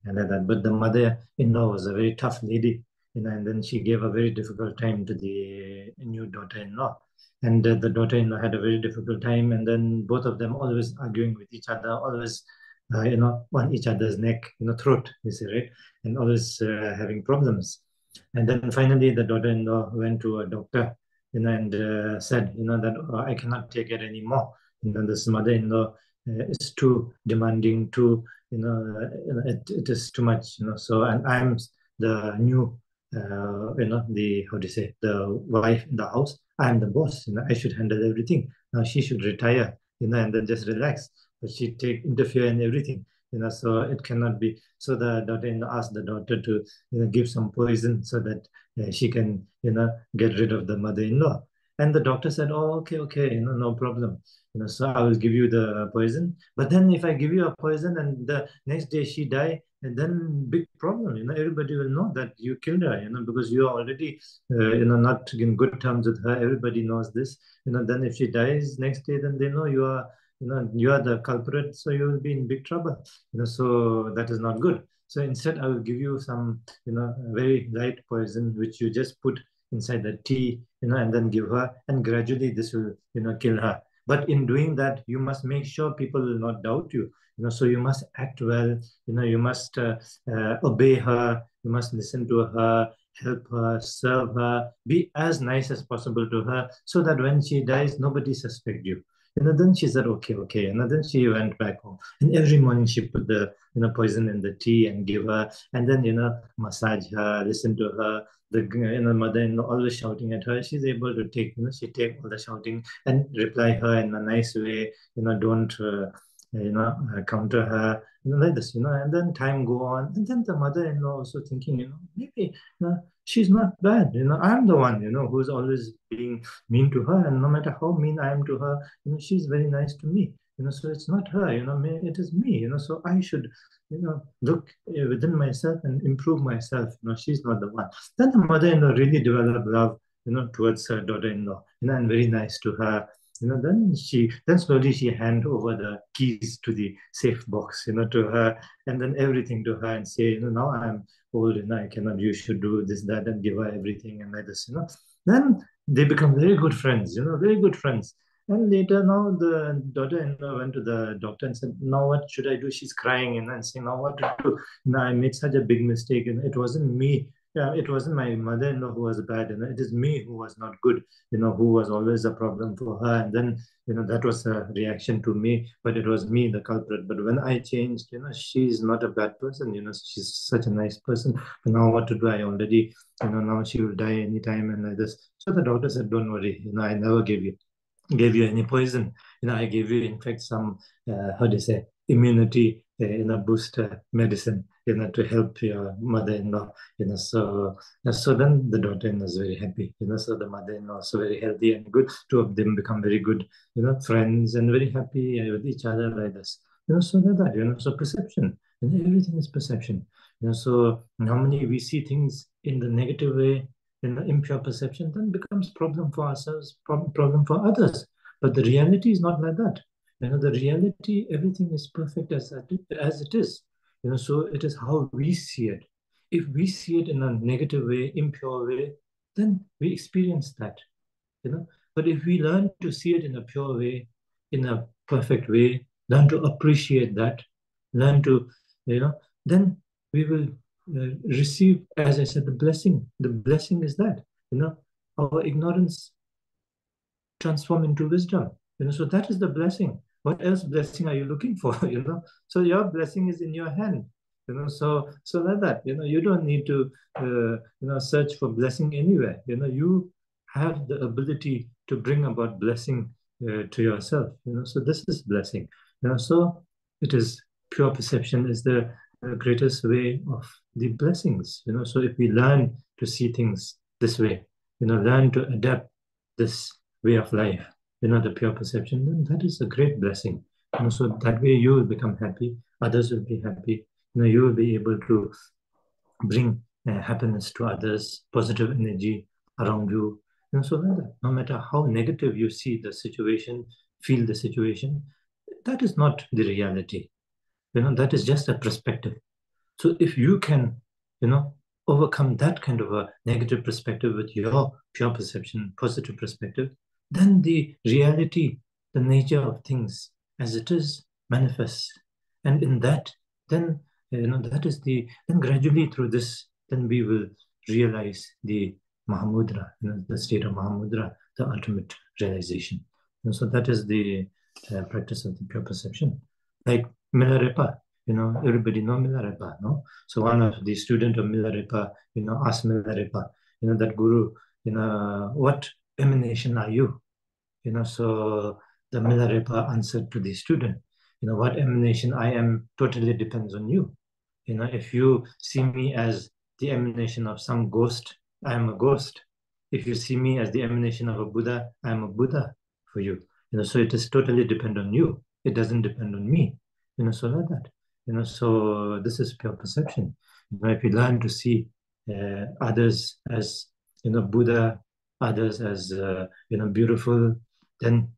like that. But the mother-in-law was a very tough lady, and then she gave a very difficult time to the new daughter-in-law. And the daughter-in-law had a very difficult time, and then both of them always arguing with each other, always, on each other's neck, throat, you see, right? And always having problems. And then finally, the daughter-in-law went to a doctor, and said, that I cannot take it anymore. This mother-in-law is too demanding, too, it is too much, So, and I'm the new, the, how do you say, the wife in the house. I'm the boss. I should handle everything. Now she should retire, and then just relax. But she interfere in everything. So it cannot be. So the daughter-in-law asked the daughter to, give some poison so that she can, get rid of the mother-in-law. And the doctor said, "Oh, okay, no problem. So I will give you the poison. But then if I give you a poison and the next day she die, and then big problem. Everybody will know that you killed her. Because you are already, not in good terms with her. Everybody knows this. Then if she dies next day, then they know you are the culprit, so you will be in big trouble. So that is not good. So instead, I will give you some, very light poison, which you just put inside the tea, and then give her, and gradually this will, kill her. But in doing that, you must make sure people will not doubt you. So you must act well. You must obey her. You must listen to her, help her, serve her, be as nice as possible to her, so that when she dies, nobody suspect you. Then she said, okay. And then she went back home. And every morning she put the, poison in the tea and give her, and then, massage her, listen to her. The, mother-in-law always shouting at her. She's able to take, she take all the shouting and reply her in a nice way. Don't, counter her, like this, and then time go on. And then the mother-in-law also thinking, maybe, she's not bad. I'm the one, who's always being mean to her. And no matter how mean I am to her, she's very nice to me. So it's not her, it is me, so I should, look within myself and improve myself. She's not the one. Then the mother-in-law really developed love, towards her daughter-in-law, and very nice to her. Then slowly she hand over the keys to the safe box, to her, and then everything to her, and say, now I'm old, I cannot, you should do this, that, and give her everything, and like this, Then they become very good friends, very good friends. And later, now the daughter-in-law went to the doctor and said, "Now what should I do?" She's crying, and saying, "Now what to do? I made such a big mistake, and it wasn't me. Yeah, it wasn't my mother-in-law who was bad, it is me who was not good, who was always a problem for her. And then, that was a reaction to me, but it was me, the culprit. But when I changed, she's not a bad person, she's such a nice person. But now what to do? I already, now she will die anytime and like this." So the doctor said, "Don't worry, I never gave you any poison. I gave you, in fact, some, how do you say, immunity, booster medicine, to help your mother-in-law. So then the daughter-in-law is very happy. So the mother-in-law is very healthy and good. Two of them become very good, friends, and very happy with each other like this. So that, so perception, and everything is perception. So normally we see things in the negative way, impure perception, then becomes problem for ourselves, problem for others. But the reality is not like that. The reality, everything is perfect as it is. So it is how we see it. If we see it in a negative way, impure way, then we experience that. But if we learn to see it in a pure way, in a perfect way, learn to appreciate that, learn to, then we will receive, as I said, the blessing. The blessing is that, our ignorance transform into wisdom. So that is the blessing. What else blessing are you looking for? So your blessing is in your hand. So like that. You don't need to search for blessing anywhere. You have the ability to bring about blessing to yourself. So this is blessing. So it is pure perception is the greatest way of the blessings. So if we learn to see things this way, learn to adapt this way of life, the pure perception, then that is a great blessing. So that way you will become happy, others will be happy. You will be able to bring happiness to others, positive energy around you. So no matter how negative you see the situation, feel the situation, that is not the reality. That is just a perspective. So if you can, overcome that kind of a negative perspective with your pure perception, positive perspective, then the reality, the nature of things as it is manifests. And in that, then, that is then gradually through this, then we will realize the Mahamudra, the state of Mahamudra, the ultimate realization. And so that is the practice of the pure perception. Like Milarepa, everybody know Milarepa, no? So one of the student of Milarepa, asked Milarepa, that Guru, what emanation are you? So the Milarepa answered to the student, what emanation I am totally depends on you. If you see me as the emanation of some ghost, I am a ghost. If you see me as the emanation of a Buddha, I am a Buddha for you. So it is totally depend on you. It doesn't depend on me. So like that. So this is pure perception. If we learn to see others as Buddha, others as beautiful, then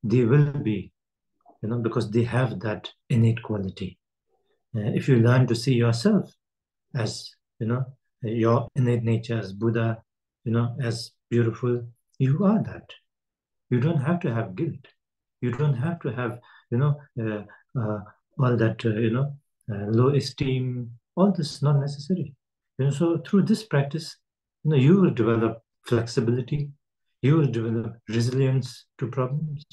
they will be, because they have that innate quality. If you learn to see yourself as your innate nature as Buddha, as beautiful, you are that. You don't have to have guilt. You don't have to have all that low esteem. All this is not necessary. So through this practice, you will develop flexibility. You will develop resilience to problems.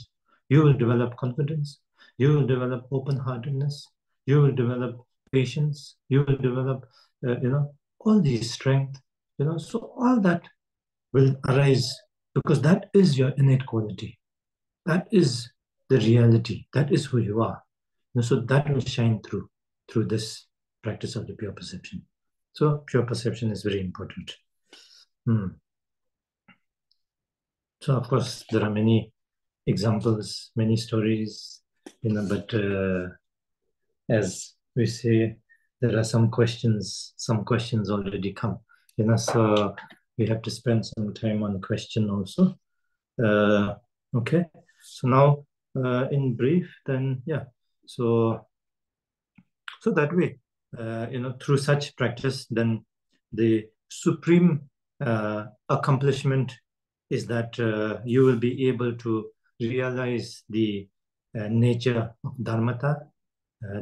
You will develop confidence. You will develop open-heartedness. You will develop patience. You will develop, all these strength. So all that will arise because that is your innate quality. That is the reality. That is who you are. So that will shine through this practice of the pure perception. So pure perception is very important. So of course there are many examples, many stories, but as we say, there are some questions already come, so we have to spend some time on question also. Okay, so now in brief, then so that way, through such practice, then the supreme accomplishment is that you will be able to realize the nature of Dharmata,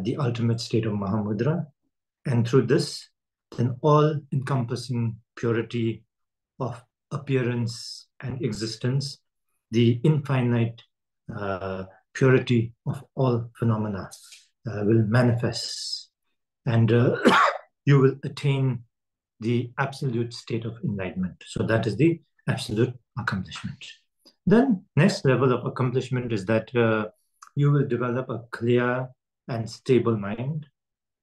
the ultimate state of Mahamudra, and through this, then all-encompassing purity of appearance and existence, the infinite purity of all phenomena will manifest, and you will attain the absolute state of enlightenment. So that is the absolute accomplishment. Then next level of accomplishment is that you will develop a clear and stable mind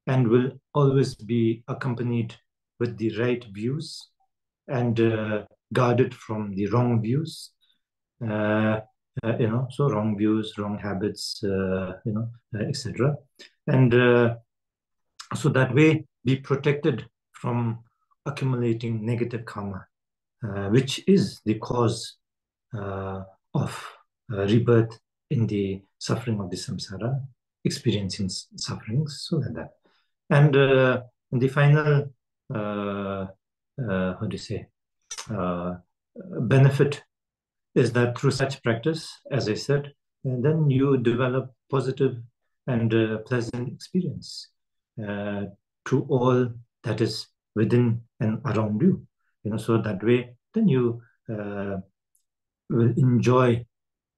and will always be accompanied with the right views and guarded from the wrong views. So wrong views, wrong habits, etc. And so that way be protected from accumulating negative karma, which is the cause of rebirth in the suffering of the samsara, experiencing sufferings, so like that. And the final, how do you say, benefit is that through such practice, as I said, then you develop positive and pleasant experience to all that is within and around you. So that way, then you will enjoy,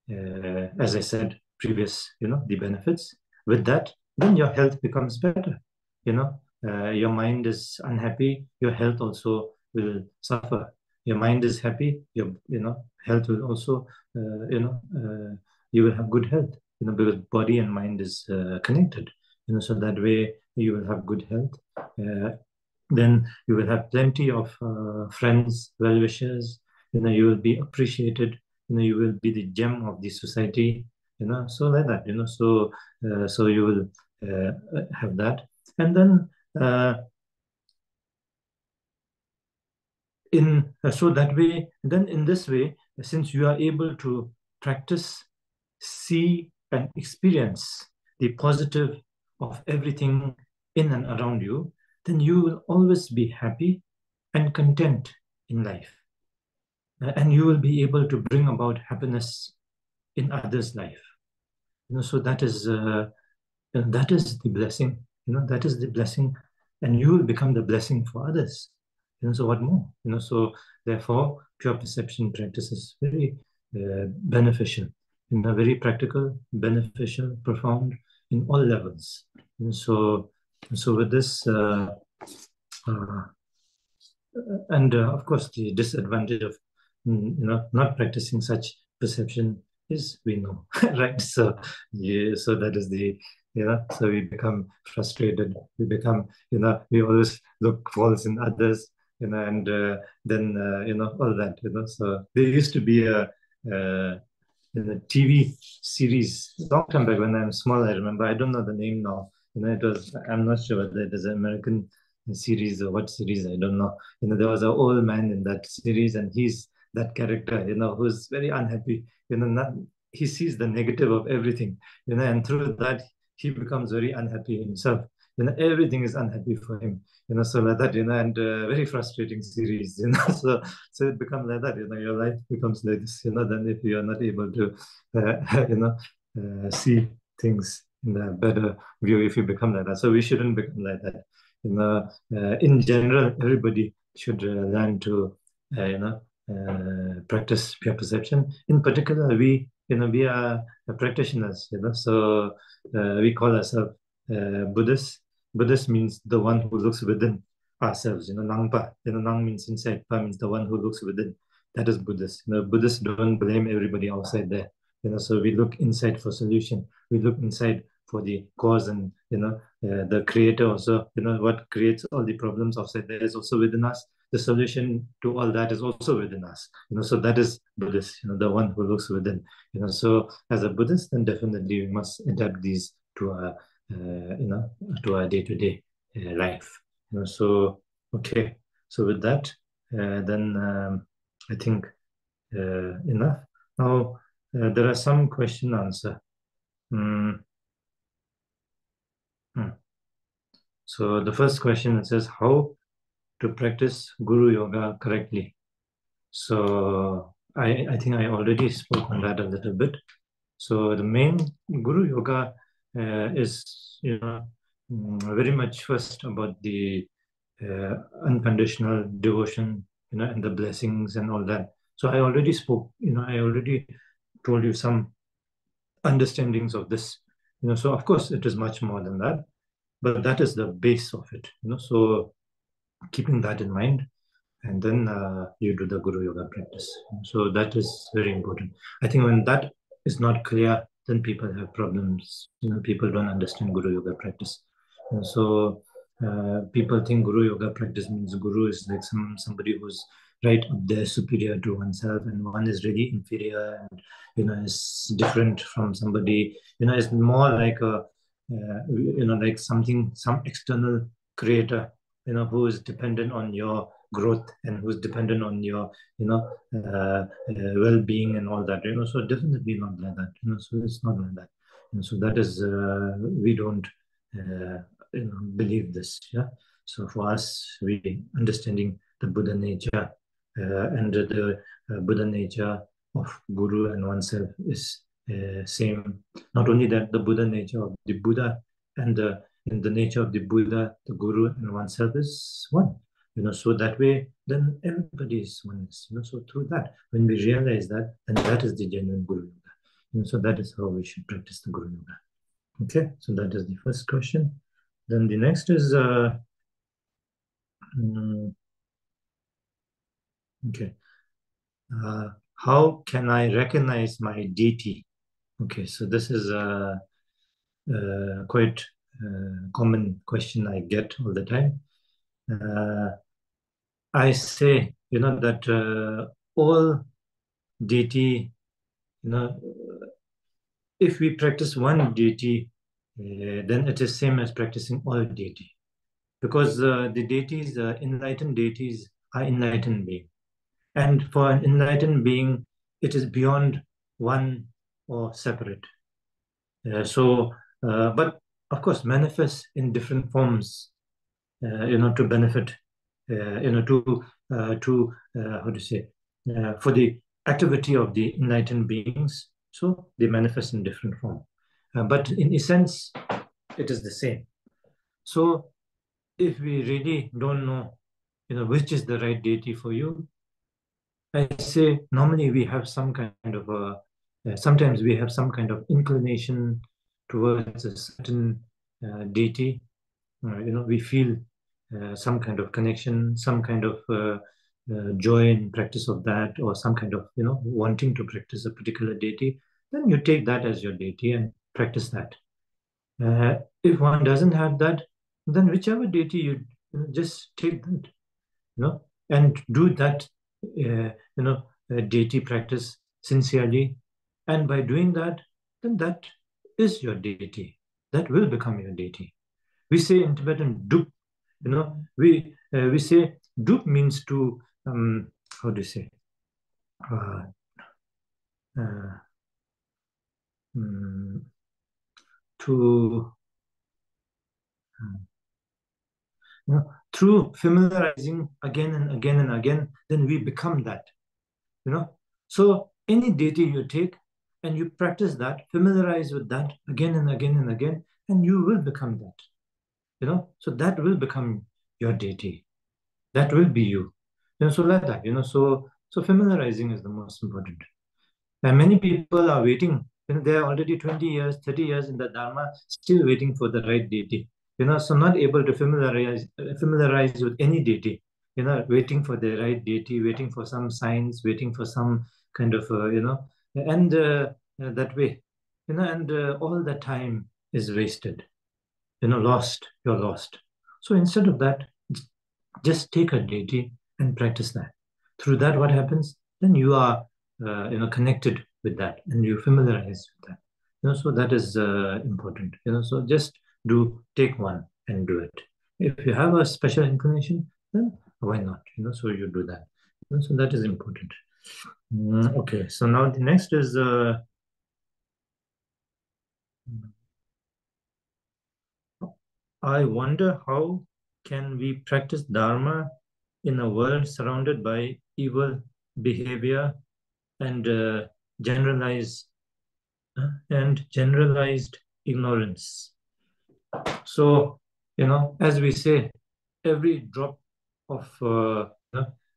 as I said, previous, the benefits. With that, then your health becomes better. Your mind is unhappy, your health also will suffer. your mind is happy, your health will also you will have good health, because body and mind is connected, so that way you will have good health. Then you will have plenty of friends, well-wishers, you will be appreciated, you will be the gem of the society, so like that, so you will have that. And then so that way, then in this way, since you are able to practice, see and experience the positive of everything in and around you, then you will always be happy and content in life. And you will be able to bring about happiness in others' life. So that is the blessing. That is the blessing, and you will become the blessing for others. So what more? So therefore, pure perception practice is very beneficial. Very practical, beneficial, profound in all levels. So with this. And of course, the disadvantage of not practicing such perception is we know, right? So yeah, so that is the so we become frustrated. We become we always look faults in others, and then all that. So there used to be a in a TV series long time back when I'm small. I remember. I don't know the name now. It was. I'm not sure whether it is an American series or what series. I don't know. There was an old man in that series, and he's that character. Who's very unhappy. Not, he sees the negative of everything. And through that he becomes very unhappy himself. Everything is unhappy for him. So like that. And very frustrating series. So it becomes like that. Your life becomes like this. Then if you are not able to, see things in a better view, if you become like that. So we shouldn't become like that. In general, everybody should learn to, practice pure perception. In particular, we are practitioners. So we call ourselves Buddhists. Buddhist means the one who looks within ourselves. Nangpa. Nang means inside. Pa means the one who looks within. That is Buddhist. Buddhists don't blame everybody outside there. So we look inside for solution. We look inside for the cause, and the creator also. What creates all the problems outside there is also within us. The solution to all that is also within us. So that is Buddhist. The one who looks within. So as a Buddhist, then definitely we must adapt these to our to our day-to-day life. So okay. So with that, then I think enough. Now there are some question answer. So the first question, it says how to practice Guru Yoga correctly. So I think I already spoke on that a little bit. So the main Guru Yoga is very much first about the unconditional devotion, and the blessings and all that. So I already spoke, I already told you some understandings of this. So of course it is much more than that, but that is the base of it. So keeping that in mind, and then you do the Guru Yoga practice. So that is very important. I think when that is not clear, then people have problems. People don't understand Guru Yoga practice. And so people think Guru Yoga practice means Guru is like somebody who's right up there, superior to oneself, and one is really inferior, and is different from somebody. It's more like a like some external creator, who is dependent on your growth, and who's dependent on your well-being and all that. So definitely not like that. So it's not like that. So that is we don't believe this. Yeah. So for us, we understanding the Buddha nature and the Buddha nature of Guru and oneself is same. Not only that, the Buddha nature of the Buddha and the nature of the Buddha, the Guru, and oneself is one. So that way, then everybody is oneness. So through that, when we realize that, then that is the genuine Guru Yoga. So that is how we should practice the Guru Yoga. Okay, so that is the first question. Then the next is Okay. How can I recognize my deity? Okay, so this is a quite common question I get all the time. I say, that all deity, if we practice one deity, then it is same as practicing all deity, because the deities, enlightened deities, are enlightened being, and for an enlightened being, it is beyond one or separate. But of course, manifest in different forms, to benefit, to how to say, for the activity of the enlightened beings. So they manifest in different form, but in essence, it is the same. So if we really don't know, which is the right deity for you, I say normally we have some kind of sometimes we have some kind of inclination towards a certain deity. We feel some kind of connection, some kind of joy in practice of that, or some kind of wanting to practice a particular deity. Then you take that as your deity and practice that. If one doesn't have that, then whichever deity just take that, and do that, deity practice sincerely. And by doing that, then that is your deity. That will become your deity. We say in Tibetan, dup, we say dup means to, how do you say, uh, uh, mm, to, through familiarizing again and again and again, then we become that, So any deity you take and you practice that, familiarize with that again and again and again, and you will become that, So that will become your deity. That will be you. So like that, so familiarizing is the most important. And many people are waiting, they are already 20 years, 30 years in the Dharma, still waiting for the right deity. So not able to familiarize with any deity, waiting for the right deity, waiting for some signs, waiting for some kind of, and that way, and all the time is wasted, lost, you're lost. So instead of that, just take a deity and practice that. Through that, what happens? Then you are, connected with that, and you familiarize with that. So that is important. So just take one and do it. If you have a special inclination, then why not? So you do that. So that is important. Okay. So now the next is. I wonder how can we practice Dharma in a world surrounded by evil behavior and generalized ignorance. So, as we say, every drop of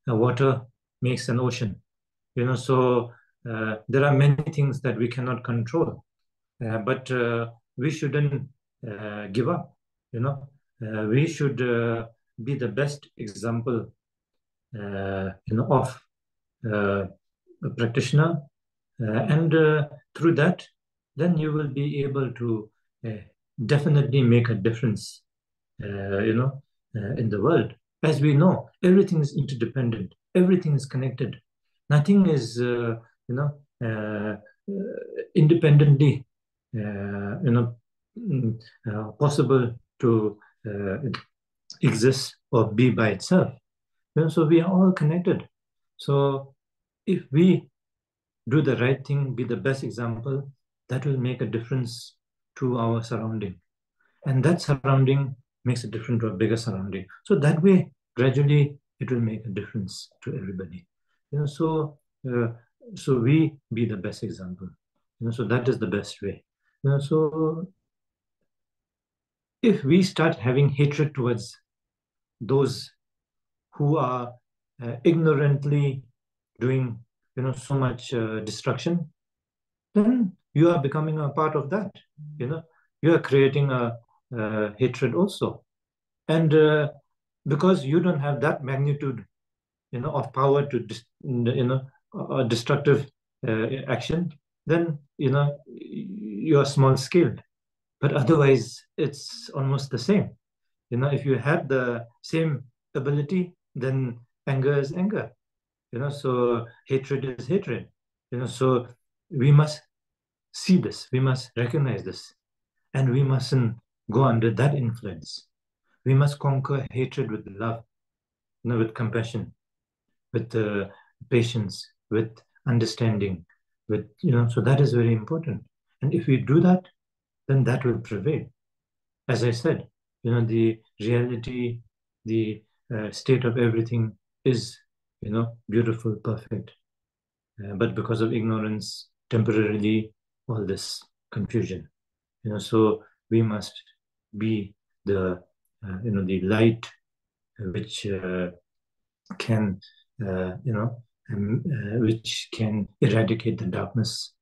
water makes an ocean. So there are many things that we cannot control, but we shouldn't give up. We should be the best example, of a practitioner, and through that, then you will be able to definitely make a difference, in the world. As we know, everything is interdependent, everything is connected. Nothing is, independently, possible to exist or be by itself. So we are all connected. So if we do the right thing, be the best example, that will make a difference to our surrounding. And that surrounding makes a difference to a bigger surrounding. So that way, gradually, it will make a difference to everybody. So we be the best example. So that is the best way. So if we start having hatred towards those who are ignorantly doing, so much destruction, then you are becoming a part of that. You are creating a hatred also, and because you don't have that magnitude of power to destructive action, then you're small scaled. But otherwise, it's almost the same. If you had the same ability, then anger is anger. So hatred is hatred. So we must see this, we must recognize this, and we mustn't go under that influence. We must conquer hatred with love, with compassion, with patience, with understanding, with so that is very important. And if we do that, then that will prevail. As I said, the reality, the state of everything is beautiful, perfect. But because of ignorance, temporarily, all this confusion. So we must be the the light which can which can eradicate the darkness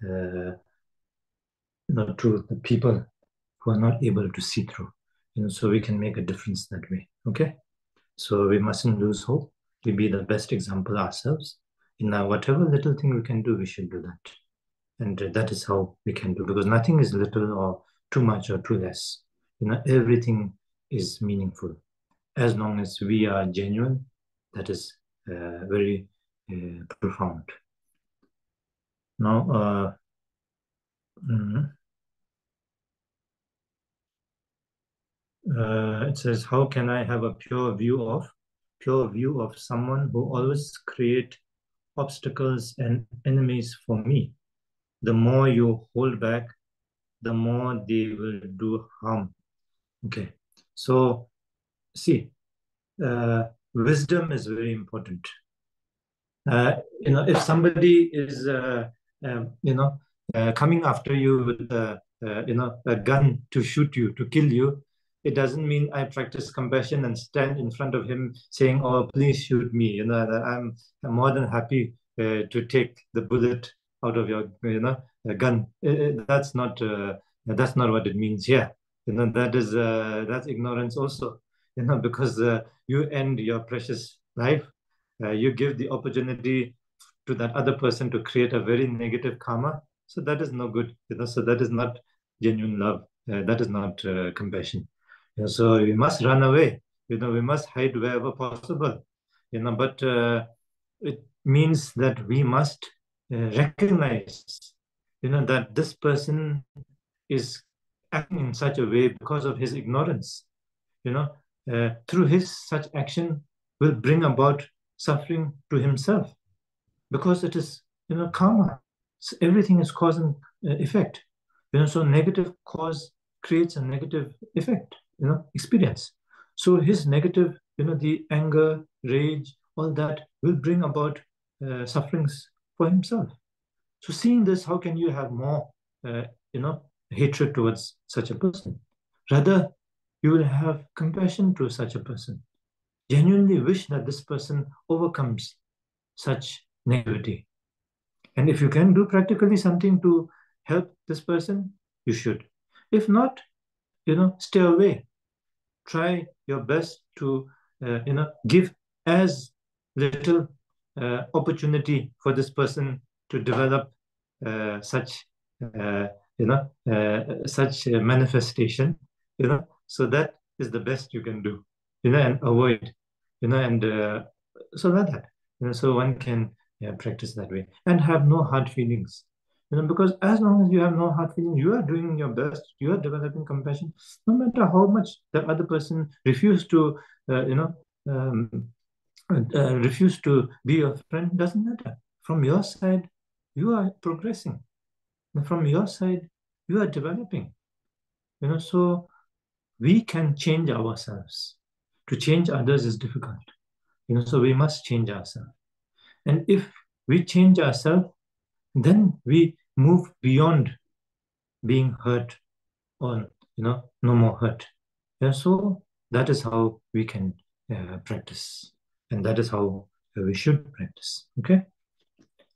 to the people who are not able to see through. So we can make a difference that way. Okay, so we mustn't lose hope. We be the best example ourselves. In whatever little thing we can do, we should do that. And that is how we can do, because nothing is little or too much or too less. Everything is meaningful as long as we are genuine. That is very profound. Now, it says, how can I have a pure view of someone who always create obstacles and enemies for me? The more you hold back, the more they will do harm. Okay, so see, wisdom is very important. If somebody is, coming after you with a gun to shoot you, to kill you, it doesn't mean I practice compassion and stand in front of him saying, "Oh, please shoot me." I'm more than happy to take the bullet out of your, gun. That's not what it means here. That's ignorance also. Because you end your precious life, you give the opportunity to that other person to create a very negative karma. So that is no good. So that is not genuine love. That is not compassion. So we must run away. We must hide wherever possible. But it means that we must recognize, that this person is acting in such a way because of his ignorance. Through his such action will bring about suffering to himself, because it is karma. So everything is cause and effect. So negative cause creates a negative effect, experience. So his negative, the anger, rage, all that will bring about sufferings for himself. So seeing this, how can you have more hatred towards such a person? Rather, you will have compassion to such a person. Genuinely wish that this person overcomes such negativity. And if you can do practically something to help this person, you should. If not, stay away. Try your best to, give as little opportunity for this person to develop such, such manifestation, so that is the best you can do, and avoid, and so like that, so one can practice that way and have no hard feelings, because as long as you have no hard feelings, you are doing your best, you are developing compassion, no matter how much the other person refuse to, refuse to be your friend, doesn't matter. From your side, you are progressing. And from your side, you are developing. So we can change ourselves. To change others is difficult. So we must change ourselves. And if we change ourselves, then we move beyond being hurt or, no more hurt. So that is how we can practice. And that is how we should practice. Okay.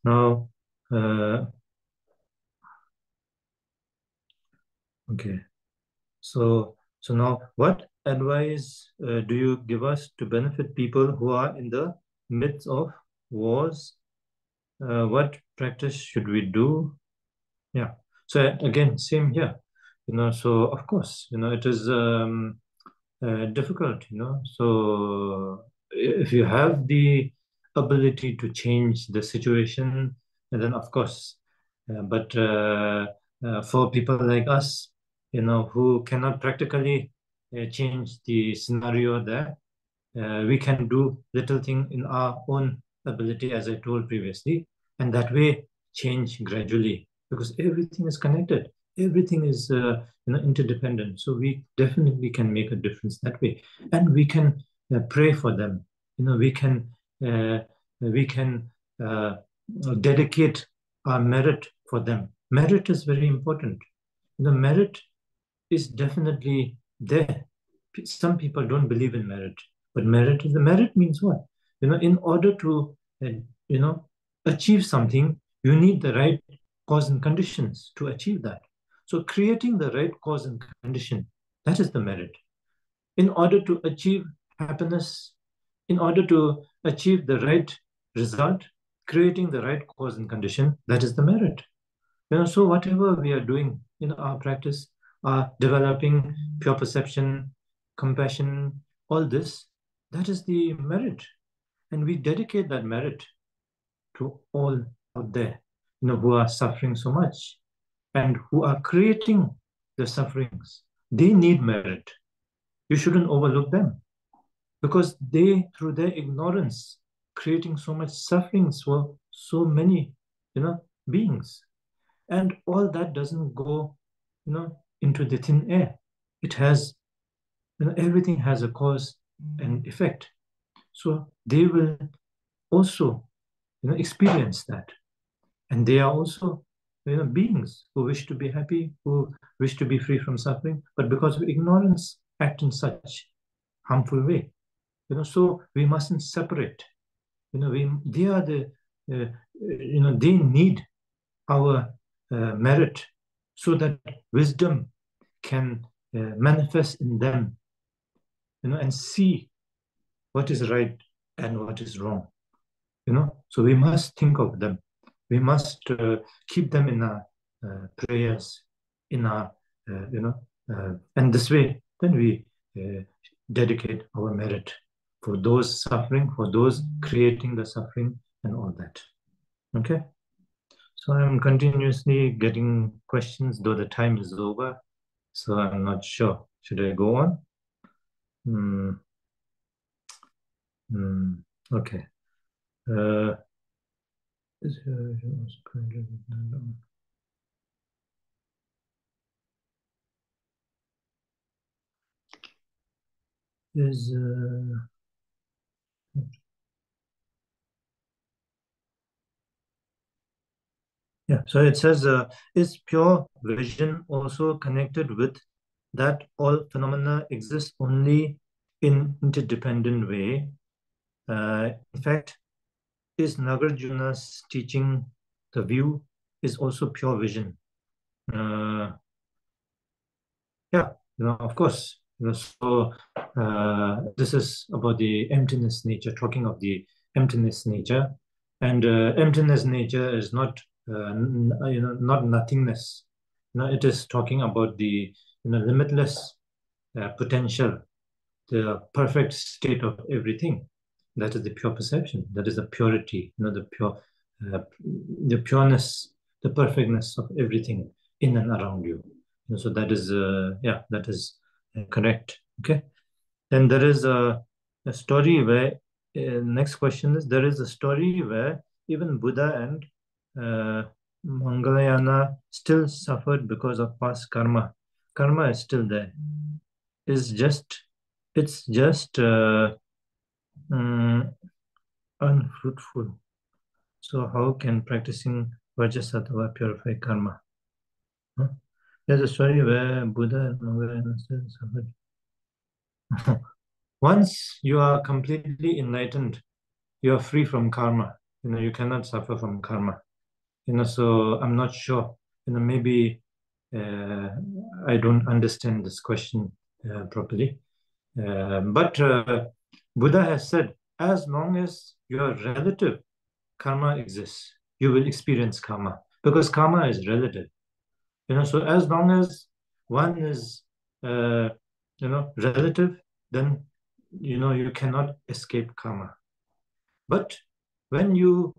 Now, okay. So now, what advice do you give us to benefit people who are in the myths of wars. What practice should we do? Yeah. So again, same here. So of course, it is difficult. So if you have the ability to change the situation, then of course. But for people like us, who cannot practically change the scenario there, we can do little thing in our own ability, as I told previously, and that way change gradually, because everything is connected, everything is interdependent. So we definitely can make a difference that way, and we can pray for them. Uh, we can dedicate our merit for them. Merit is very important. Merit is definitely there. Some people don't believe in merit, but merit means what? In order to you know achieve something, you need the right cause and conditions to achieve that. So creating the right cause and condition, that is the merit. In order to achieve happiness, in order to achieve the right result, creating the right cause and condition, that is the merit. So whatever we are doing in our practice, developing pure perception, compassion, all this, that is the merit. And we dedicate that merit to all out there, who are suffering so much and who are creating the sufferings. They need merit. You shouldn't overlook them, because they, through their ignorance, creating so much sufferings for so many, beings. And all that doesn't go, into the thin air. It has, everything has a cause and effect. So they will also, experience that. And they are also, beings who wish to be happy, who wish to be free from suffering, but because of ignorance, act in such harmful way. So we mustn't separate. They are they need our merit, so that wisdom can manifest in them, and see what is right and what is wrong. So we must think of them. We must keep them in our prayers, in our, and this way, then we dedicate our merit for those suffering, for those creating the suffering, and all that. Okay. So I'm continuously getting questions, though the time is over. So I'm not sure. Should I go on? Okay. Yeah, so it says, is pure vision also connected with that all phenomena exist only in interdependent way? In fact, is Nagarjuna's teaching the view is also pure vision? Yeah, of course. So this is about the emptiness nature, talking of the emptiness nature, and emptiness nature is not not nothingness. It is talking about the limitless potential, the perfect state of everything. That is the pure perception. That is the purity. The pureness, the perfectness of everything in and around you. So that is, that is correct. Okay. And there is a story where, next question is, there is a story where even Buddha and Mangalayana still suffered because of past karma. Karma is still there. It's just unfruitful. So how can practicing Vajrasattva purify karma? Huh? There's a story where Buddha and Mangalayana still suffered. Once you are completely enlightened, you are free from karma. You cannot suffer from karma. So I'm not sure. Maybe I don't understand this question properly. But Buddha has said as long as your relative karma exists, you will experience karma, because karma is relative. So as long as one is, relative, then, you cannot escape karma. But when you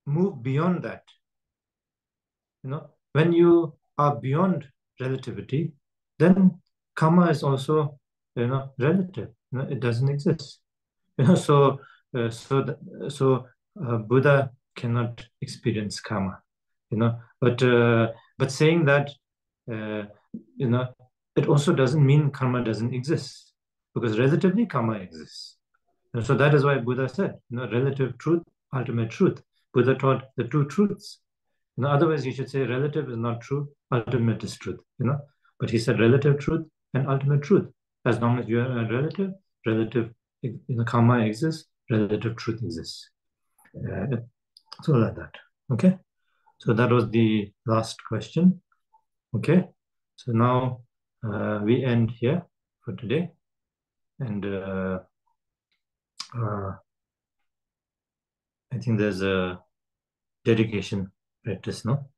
move beyond that, when you are beyond relativity, then karma is also, relative. It doesn't exist. So Buddha cannot experience karma. But saying that, it also doesn't mean karma doesn't exist, because relatively karma exists. And so that is why Buddha said, relative truth, ultimate truth. Buddha taught the two truths. Otherwise you should say relative is not true, ultimate is truth. But he said relative truth and ultimate truth. As long as you are a relative, karma exists, relative truth exists. So like that. Okay. So that was the last question. Okay. So now we end here for today, and I think there's a dedication practice, no?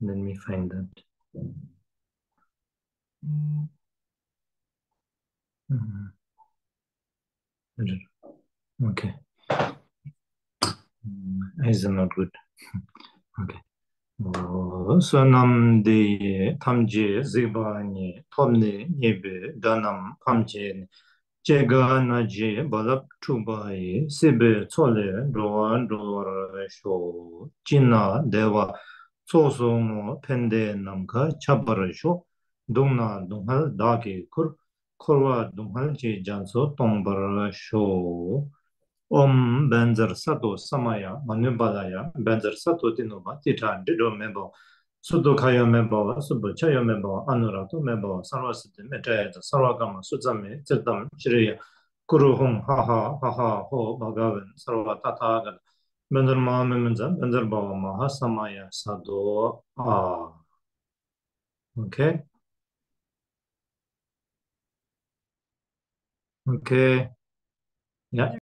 Let me find that. Okay. Eyes are not good. Okay. 선남대 탐지 지바니 톱니 예베 다남 팜제 제가 나지 발업 투바이 세베 촐레 로안 로라쇼 진나 대와 소소모 펜데 남가 차버르쇼 동나 동할 다게 콜와 동할 제 잔소 동버르쇼 benzer sato samaya manubadaya benzer sato tinova titan dido membo sudo kaya membo subo chaya membo anurato membo sarvasiti metaya sarvagama suzame tsirdam shriya kuruhum haha haha ho bhagavan sarva tathagan benzer maame menza benzer bhava maha samaya sado okay. Okay. Yeah.